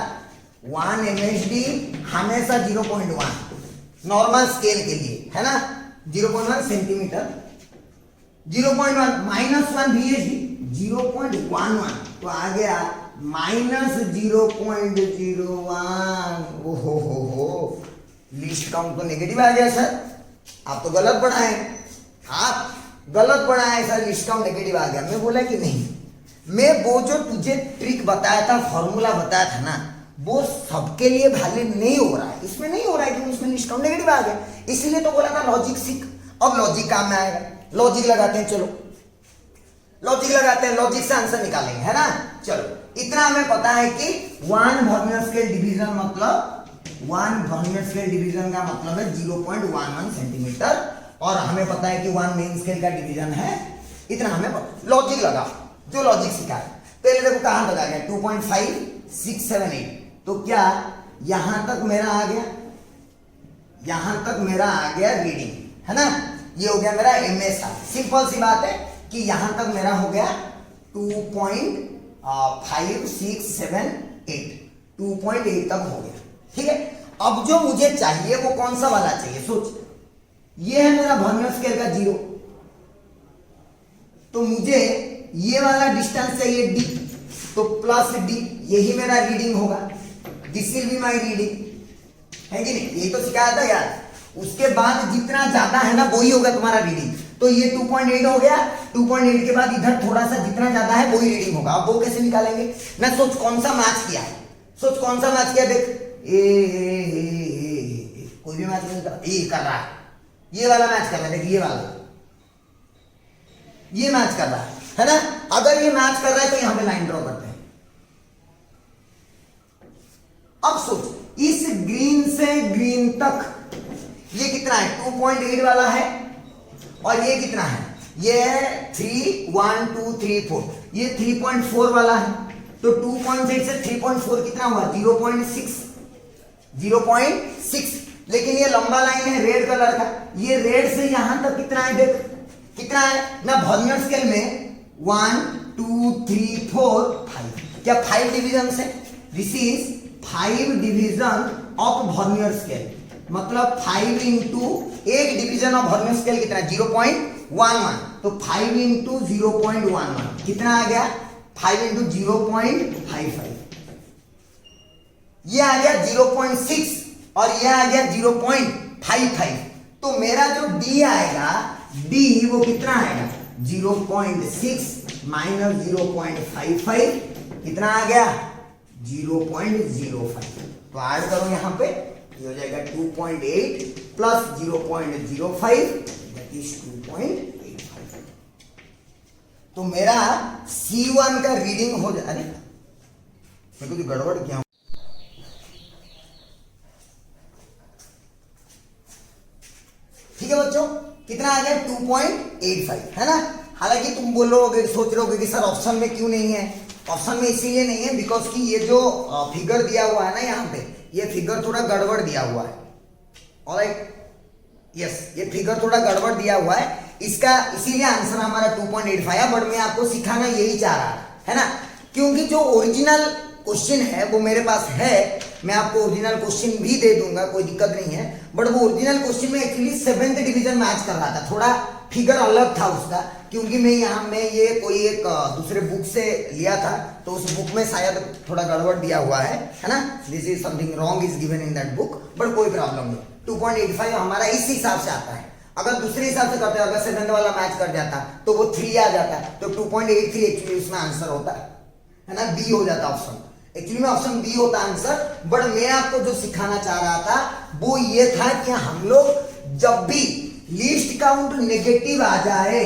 1 एमएसडी हमेशा 0.1 नॉर्मल स्केल के लिए है ना, 0.1 सेंटीमीटर, 0.1 माइनस 1 बीएसडी 0.11, तो आ गया माइनस 0.01। ओहो, लीस्ट काउंट तो नेगेटिव आ गया सर, आप तो गलत पढ़ाए, आप गलत पढ़ाए सर, लीस्ट काउंट नेगेटिव आ गया। मैं बोला कि नहीं, मैं वो जो तुझे ट्रिक बताया था, फॉर्मूला बताया था ना, वो सबके लिए वैलिड नहीं हो रहा है, इसमें नहीं हो रहा है कि उसमें लीस्ट काउंट नेगेटिव आ गया, इसलिए तो बोला था लॉजिक सीख। अब लॉजिक काम में आएगा, लॉजिक लगाते हैं, चलो लॉजिक लगाते हैं, लॉजिक से आंसर निकालेंगे है ना। चलो इतना हमें पता है कि 1 वर्नियर स्केल डिवीजन मतलब 1 वर्नियर स्केल डिवीजन का मतलब है 0.11 सेंटीमीटर, और हमें पता है कि 1 मेन स्केल का डिवीजन है, इतना हमें पता। लॉजिक लगा, जो लॉजिक सीखा है पहले देखो कहां तक आ गया, 2.5 6 7 8, तो क्या यहां तक मेरा आ गया, यहां तक मेरा आ गया रीडिंग है ना, ये हो गया मेरा एमएसआर। सिंपल सी बात है कि यहां तक मेरा हो गया 2.5 6 7 8, 2.8 तक हो गया, ठीक है। अब जो मुझे चाहिए वो कौन सा वाला चाहिए, सोच, ये है मेरा वर्नियर स्केल का 0, तो मुझे ये वाला डिस्टेंस चाहिए d, तो प्लस d, यही मेरा रीडिंग होगा, this will be my reading, है कि नहीं, यही तो सिखाया था यार। उसके बाद जितना ज्यादा है ना वही होगा तुम्हारा रीडिंग, तो ये 2.8 हो गया, 2.8 के बाद इधर थोड़ा सा जितना ज्यादा है वही रीडिंग होगा। अब वो कैसे निकालेंगे ना, सोच कौन सा मैच किया, सोच कौन सा मैच किया, देख कोई भी मैच नहीं कर, ये कर रहा है, ये वाला मैच कर रहा है, देख ये वाला, ये मैच कर रहा है ना। अगर ये मैच कर रहा है तो यहां पे लाइन ड्रॉ करते हैं। अब सोच इस ग्रीन से ग्रीन तक ये कितना है, 2.8 वाला है, और ये कितना है, ये 3 1 2 3 4, ये 3.4 वाला है, तो 2.8 से 3.4 कितना हुआ, 0.6, लेकिन ये लंबा लाइन है रेड कलर का, ये रेड से यहां तक कितना है, देख कितना है ना, वर्नियर स्केल में 1 2 3 4 5, क्या 5 डिवीजन है, this is 5 division of vernier scale, मतलब 5 इंटू एक डिवीजन ऑफ वर्नियर स्केल कितना है, 0.11, तो 5 इंटू 0.11 कितना आ गया, 5 इंटू 0.55, ये आ गया 0.6 और ये आ गया 0.55, तो मेरा जो d आएगा, d वो कितना आएगा, 0.6 माइनस 0.55 कितना आ गया, 0.05, तो ऐड करो यहां पे, ये हो जाएगा 2.8 प्लस 0.05 दैट इज 2.85, तो मेरा C1 का रीडिंग हो जाए, अरे मैं कुछ गड़बड़ किया, ठीक है बच्चों, कितना आ गया 2.85 है ना। हालांकि तुम बोलोगे, सोच रहे होगे कि सर ऑप्शन में क्यों नहीं है, ऑप्शन में इसीलिए नहीं है बिकॉज कि ये जो फिगर दिया हुआ है ना यहाँ पे, ये फिगर थोड़ा गड़बड़ दिया हुआ है, ऑलराइट, यस ये फिगर थोड़ा गड़बड़ दिया हुआ है, इसका इसीलिए आंसर हमारा 2.85 है, बट मैं आपको सिखाना यही चाह रहा है ना, क्योंकि जो ओरिजिनल क्वेश्चन है वो मेरे पास है, मैं आपको ओरिजिनल क्वेश्चन भी दे दूंगा, कोई दिक्कत नहीं है, बट वो ओरिजिनल क्वेश्चन में एक्चुअली 7th डिवीजन मैच कर रहा था, थोड़ा फिगर अलग था उसका, क्योंकि मैं यहाँ में ये कोई एक दूसरे बुक से लिया था, तो उस बुक में शायद थोड़ा गड़बड़ दिया हुआ है ना, this is something wrong is given in that book, but कोई प्रॉब्लम नहीं, 2.85 हमारा इस हिसाब से आता है। अगर दूसरे हिसाब से करते, अगर 7th वाला मैच कर जाता तो वो 3 आ जाता, तो 2.83 एक्चुअली उसमें आंसर होता है, है ना, बी हो जाता ऑप्शन। एक्चुअली में ऑप्शन बी होता आंसर, बट मैं आपको जो सिखाना चाह रहा था वो ये था कि हम लोग जब भी लीस्ट काउंट नेगेटिव आ जाए,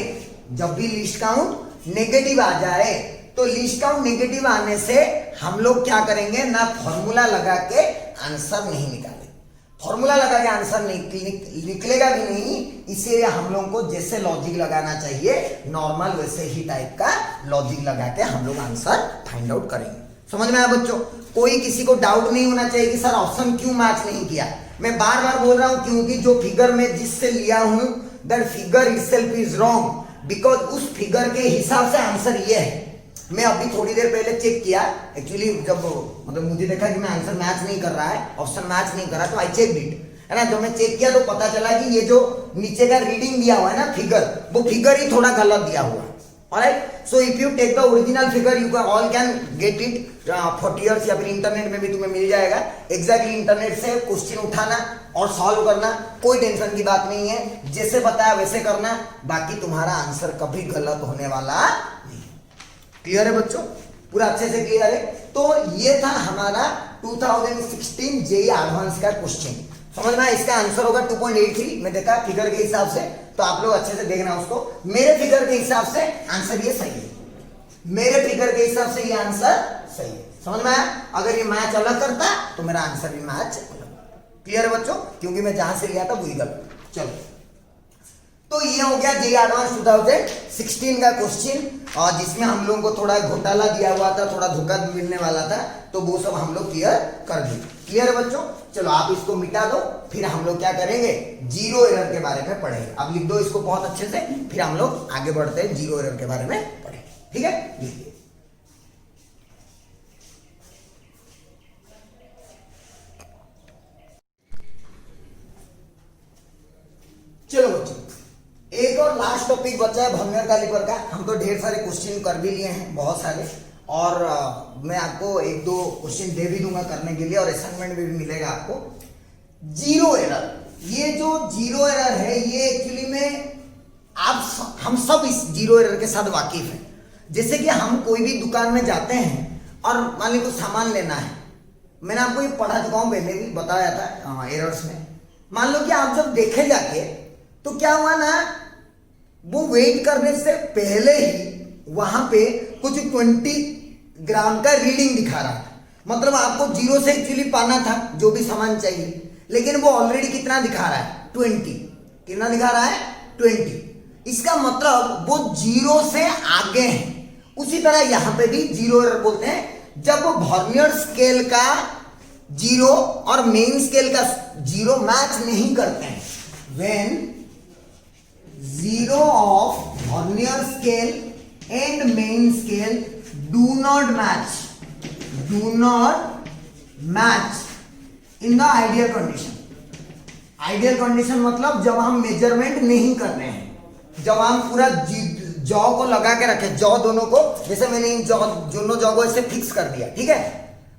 जब भी लीस्ट काउंट नेगेटिव आ जाए, तो लीस्ट काउंट नेगेटिव आने से हम लोग क्या करेंगे ना, फॉर्मूला लगा के आंसर नहीं निकालेंगे। फॉर्मूला लगा के आंसर निकलेगा भी नहीं, इसीलिए हम लोगों को जैसे लॉजिक लगाना चाहिए नॉर्मल वैसे ही टाइप का लॉजिक लगा के हम लोग आंसर फाइंड आउट करेंगे। समझ में आया बच्चों? कोई किसी को डाउट नहीं होना चाहिए कि सर ऑप्शन क्यों मैच नहीं किया। मैं बार बार बोल रहा हूं क्योंकि जो फिगर में जिससे लिया हूं that figure itself is wrong, because उस फिगर के हिसाब से आंसर ये है। मैं अभी थोड़ी देर पहले चेक किया, एक्चुअली जब मतलब मुझे देखा कि मैं आंसर मैच नहीं कर रहा है, ऑप्शन मैच नहीं कर रहा, तो आई चेक इट, है ना। जब मैं चेक किया तो पता चला कि ये जो नीचे का रीडिंग दिया हुआ है ना फिगर, वो फिगर ही थोड़ा गलत दिया हुआ है। Alright, so if you take the original figure you can all can get it 40 years, या फिर इंटरनेट में भी तुम्हें मिल जाएगा। एग्जैक्टली इंटरनेट से क्वेश्चन उठाना और सॉल्व करना, कोई टेंशन की बात नहीं है, जैसे बताया वैसे करना, बाकी तुम्हारा आंसर कभी गलत होने वाला नहीं। क्लियर है बच्चों? पूरा अच्छे से क्लियर है? तो ये था हमारा 2016 जेईई एडवांस का क्वेश्चन। समझ में? इसका आंसर होगा 2.83। मैं देखा फिगर के हिसाब से, तो आप लोग अच्छे से देखना उसको। मेरे फिगर के हिसाब से आंसर ये सही है, मेरे फिगर के हिसाब से ये आंसर सही है। समझ में आया? अगर ये मैच अलग करता तो मेरा आंसर भी मैच अलग। क्लियर है बच्चों? क्योंकि मैं जहां से लिया था वही गलत। चलो, तो ये हो गया जेईई एडवांस 2016 का क्वेश्चन, और जिसमें हम लोगों को थोड़ा घोटाला दिया हुआ था, थोड़ा धोखा मिलने वाला था, तो वो सब हम लोग क्लियर कर दिए। क्लियर है बच्चों? चलो आप इसको मिटा दो, फिर हम लोग क्या करेंगे, जीरो एरर के बारे में पढ़ेंगे। अब लिख दो इसको बहुत अच्छे से, फिर हम लोग आगे बढ़ते हैं, जीरो एरर के बारे में पढ़ेंगे। ठीक है, लिखिए। चलो बच्चों, एक और लास्ट टॉपिक बचा है वर्नियर कैलिपर का। हम तो ढेर सारे क्वेश्चन कर भी लिए हैं, बहुत सारे, और मैं आपको एक दो क्वेश्चन दे भी दूंगा करने के लिए, और असाइनमेंट में भी मिलेगा आपको। जीरो एरर, ये जो जीरो एरर है ये एक्चुअली में हम सब इस जीरो एरर के साथ वाकिफ हैं। जैसे कि हम कोई भी दुकान में जाते हैं और मान लीजिए कुछ सामान लेना है, मैंने आपको ये पढ़ा चुका हूँ, पहले भी बताया था एरर्स में। मान लो कि आप जब देखे जाके, तो क्या हुआ ना, वो वेट करने से पहले ही वहां पे कुछ 20 ग्राम का रीडिंग दिखा रहा था। मतलब आपको जीरो से एक्चुअली पाना था जो भी सामान चाहिए, लेकिन वो ऑलरेडी कितना दिखा रहा है, 20। कितना दिखा रहा है, 20। इसका मतलब वो जीरो से आगे है। उसी तरह यहां पे भी जीरो एरर बोलते हैं जब वर्नियर स्केल का जीरो और मेन स्केल का जीरो मैच नहीं करते हैं। When zero of vernier scale and main scale do not match in the ideal condition। Ideal condition मतलब जब हम मेजरमेंट नहीं कर रहे हैं, जब हम पूरा जॉ को लगा के रखे, जॉ दोनों को, जैसे मैंने इन दोनों जॉ को ऐसे फिक्स कर दिया, ठीक है,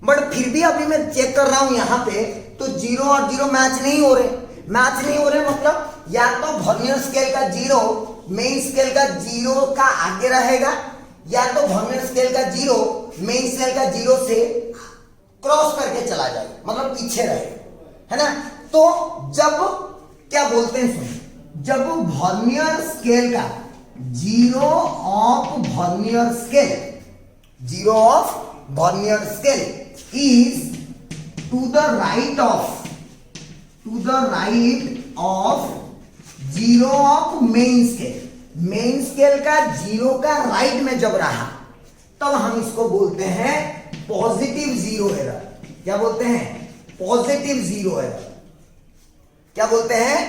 बट फिर भी अभी मैं चेक कर रहा हूं यहां पे, तो जीरो और जीरो मैच नहीं हो रहे। मैच नहीं हो रहे मतलब या तो वर्नियर स्केल का जीरो मेन स्केल का जीरो का आगे रहेगा, या तो वर्नियर स्केल का जीरो मेन स्केल का जीरो से क्रॉस करके चला जाएगा, मतलब पीछे रहेगा, है ना। तो जब क्या बोलते हैं, सुन, जब वर्नियर स्केल का zero of vernier scale, zero of vernier scale is to the right of zero of main scale, main scale का जीरो का राइट में जब रहा, तब हम इसको बोलते हैं पॉजिटिव जीरो एरर। क्या बोलते हैं, पॉजिटिव जीरो एरर। क्या बोलते हैं,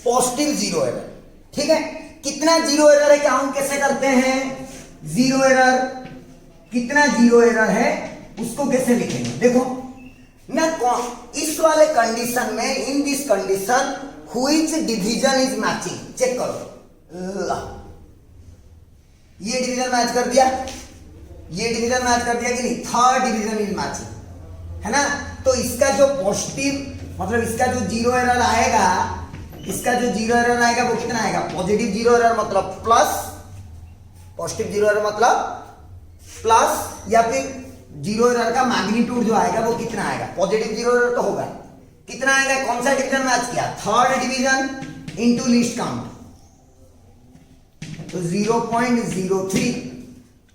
पॉजिटिव जीरो एरर। ठीक है, कितना जीरो एरर है, काउंट कैसे करते हैं, जीरो एरर, कितना जीरो एरर है उसको कैसे लिखेंगे, देखो ना, इस वाले कंडीशन में, in this condition which division is matching, check करो, ये डिवीजन मैच कर दिया, ये डिवीजन मैच कर दिया कि नहीं, थर्ड डिवीजन इज मैचिंग, है ना। तो इसका जो पॉजिटिव मतलब इसका जो जीरो एरर आएगा, इसका जो जीरो एरर आएगा वो कितना आएगा, पॉजिटिव जीरो एरर मतलब प्लस, पॉजिटिव जीरो एरर मतलब प्लस, या फिर जीरो एरर का मैग्नीट्यूड जो आएगा वो कितना आएगा, पॉजिटिव जीरो एरर तो होगा, कितना आएगा, कौन सा डिवीजन मैच किया, third division into least count, तो 0.03,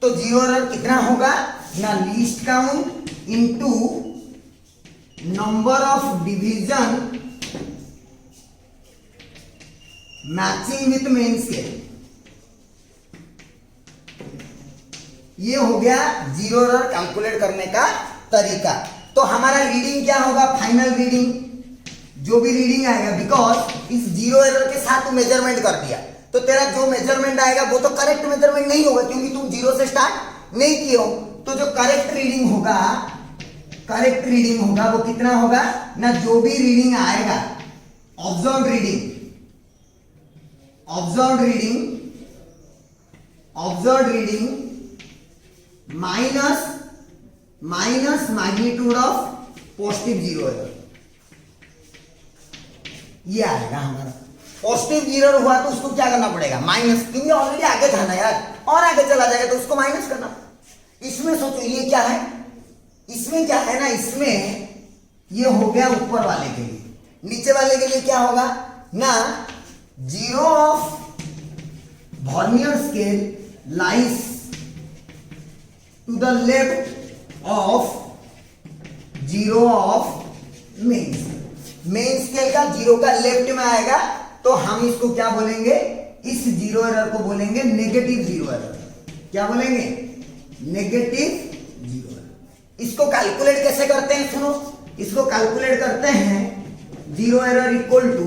तो जीरो एरर कितना होगा ना, least count into number of division matching with main scale, ये हो गया जीरो एरर कैलकुलेट करने का तरीका। तो हमारा रीडिंग क्या होगा, फाइनल रीडिंग जो भी रीडिंग आएगा, बिकॉज इस जीरो एरर के साथ तू मेजरमेंट कर दिया, तो तेरा जो मेजरमेंट आएगा वो तो करेक्ट मेजरमेंट नहीं होगा क्योंकि तुम जीरो से स्टार्ट नहीं किए हो। तो जो करेक्ट रीडिंग होगा वो कितना होगा ना, जो भी रीडिंग आएगा, observe reading minus magnitude of positive zero error, ये आएगा हमारा। पॉजिटिव जीरो एरर हुआ तो उसको क्या करना पड़ेगा, माइनस, क्योंकि ऑलरेडी आगे था ना यार, और आगे चला जाएगा तो उसको माइनस करना। इसमें सोचो ये क्या है, इसमें क्या है ना, इसमें ये हो गया ऊपर वाले के लिए, नीचे वाले के लिए क्या होगा ना, zero of vernier scale lies to the left of zero of main scale का जीरो का लेफ्ट में आएगा, तो हम इसको क्या बोलेंगे, इस जीरो एरर को बोलेंगे नेगेटिव जीरो एरर। क्या बोलेंगे, नेगेटिव जीरो एरर। इसको कैलकुलेट कैसे करते हैं, सुनो, इसको कैलकुलेट करते हैं जीरो एरर इक्वल टू,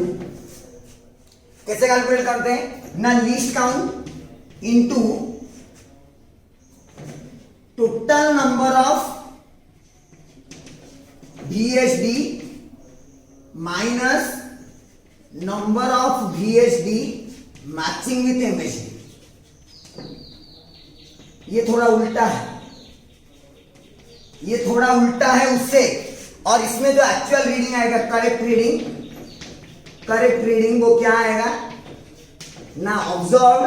कैसे कैलकुलेट करते हैं ना, least count into total number of VHD minus number of VHD matching with MHD। ये थोड़ा उल्टा है, उससे, और इसमें जो एक्चुअल रीडिंग आएगा, करेक्ट रीडिंग वो क्या आएगा ना, observe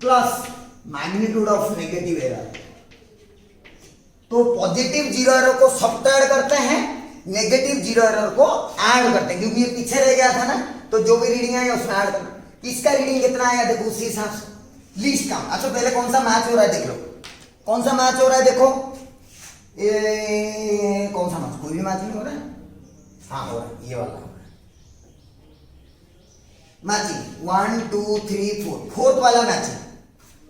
plus magnitude of negative error. तो पॉजिटिव जीरो एरर को सब्ट्रैक्ट करते हैं, नेगेटिव जीरो एरर को ऐड करते हैं, क्योंकि ये पीछे रह गया था ना, तो जो भी रीडिंग आएगा उसमें ऐड करना। इसका रीडिंग कितना आएगा देखो, उसी हिसाब से लीस्ट काउंट। अच्छा पहले कौन सा मैच हो रहा है देख लो, कौन सा मैच हो रहा है देखो, ये कौन सा मैच, कोई भी मैच नहीं हो रहा है, हाँ हो रहा है, ये वाला मैचिंग 1 2 3 4, फोर्थ वाला मैचिंग।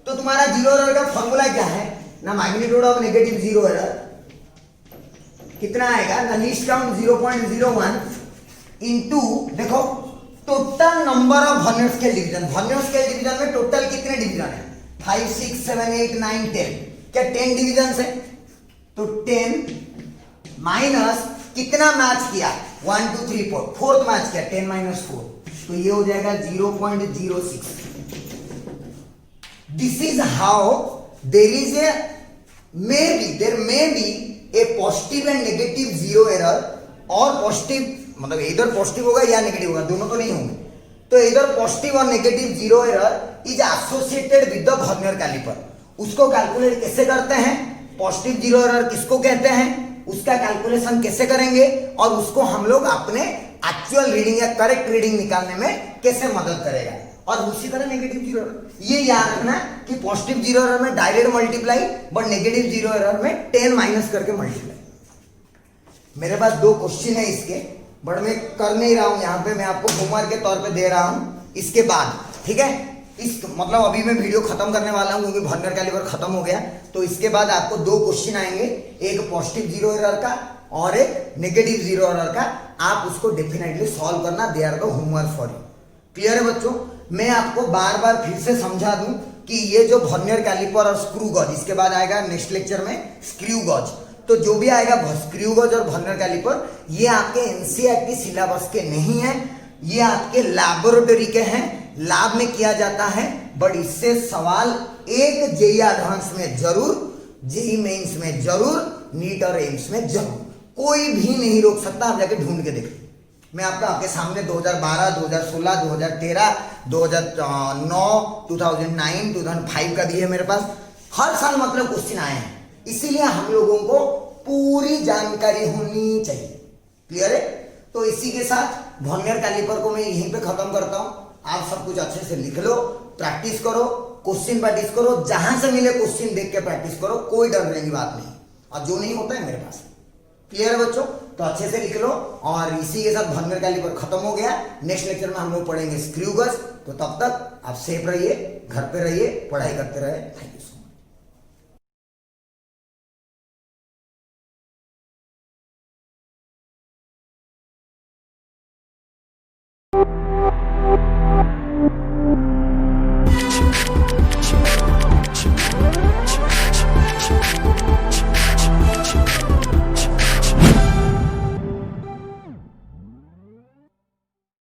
तो तुम्हारा जीरो एरर का फॉर्मूला क्या है ना, magnitude of negative zero error कितना आएगा ना, लीस्ट काउंट 0.01 इनटू, देखो total number of vernier scale division. Vernier scale division में टोटल कितने डिवीजन है, 5 6 7 8 9 10, क्या 10 डिवीजन है, तो 10 माइनस कितना मैच किया, 1 2 3 4, फोर्थ मैच किया, 10 माइनस 4, तो ये हो जाएगा 0.06। This is how there may be a positive and negative zero error, और पॉजिटिव मतलब इधर पॉजिटिव होगा या नेगेटिव होगा, दोनों तो नहीं होंगे, तो इधर पॉजिटिव और negative zero error is associated with the vernier caliper. उसको कैलकुलेट कैसे करते हैं, पॉजिटिव जीरो एरर किसको कहते हैं, उसका कैलकुलेशन कैसे करेंगे, और उसको हम लोग अपने एक्चुअल रीडिंग या करेक्ट रीडिंग निकालने में कैसे मदद करेगा। और उसी तरह नेगेटिव जीरो एरर, ये याद रखना कि पॉजिटिव जीरो एरर में direct multiply, but negative zero error में 10 माइनस करके मल्टीप्लाई। मेरे पास 2 क्वेश्चन है इसके, बट मैं कर नहीं रहा हूं, यहाँ पे मैं आपको होमवर्क के तौर पे दे रहा हूं इसके बाद, ठीक है। इस मतलब अभी मैं वीडियो खत्म करने वाला हूं क्योंकि वर्नियर कैलिपर खत्म हो गया, तो इसके बाद आपको 2 क्वेश्चन आएंगे, एक पॉजिटिव जीरो एरर का और एक नेगेटिव जीरो एरर का। आप उसको डेफिनेटली सॉल्व करना, they are the homework for you. Clear है बच्चों, मैं आपको बार बार फिर से समझा दूं कि ये जो वर्नियर कैलिपर और स्क्रू गॉज, इसके बाद आएगा नेक्स्ट लेक्चर में स्क्रू गॉज, तो जो भी आएगा स्क्रू गॉज और वर्नियर कैलिपर, ये आपके एनसीईआरटी सिलेबस के नहीं है, ये आपके लैबोरेटरी के हैं, लैब में किया जाता है, बट इससे सवाल एक जेईई एडवांस में जरूर, जेईई मेंस में जरूर, नीट और एम्स में जरूर, कोई भी नहीं रोक सकता। आप जाके ढूंढ के देखो, मैं आपके सामने 2012, 2016, 2013, 2009, 2009, 2005 का भी है मेरे पास, हर साल मतलब क्वेश्चन आए हैं, इसीलिए हम लोगों को पूरी जानकारी होनी चाहिए। क्लियर है? तो इसी के साथ वर्नियर कैलिपर को मैं यहीं पे खत्म करता हूं। आप सब कुछ अच्छे से लिख लो, प्रैक्टिस करो, क्वेश्चन प्रैक्टिस करो, जहां से मिले क्वेश्चन देख के प्रैक्टिस करो, कोई डरने की बात नहीं। और जो नहीं होता है मेरे पास। क्लियर है बच्चों? तो अच्छे से लिख लो। और इसी के साथ वर्नियर कैलिपर खत्म हो गया। नेक्स्ट लेक्चर में हम लोग पढ़ेंगे स्क्रू गेज। तो तब तक आप सेफ रहिए, घर पे रहिए, पढ़ाई करते रहे। Thank you.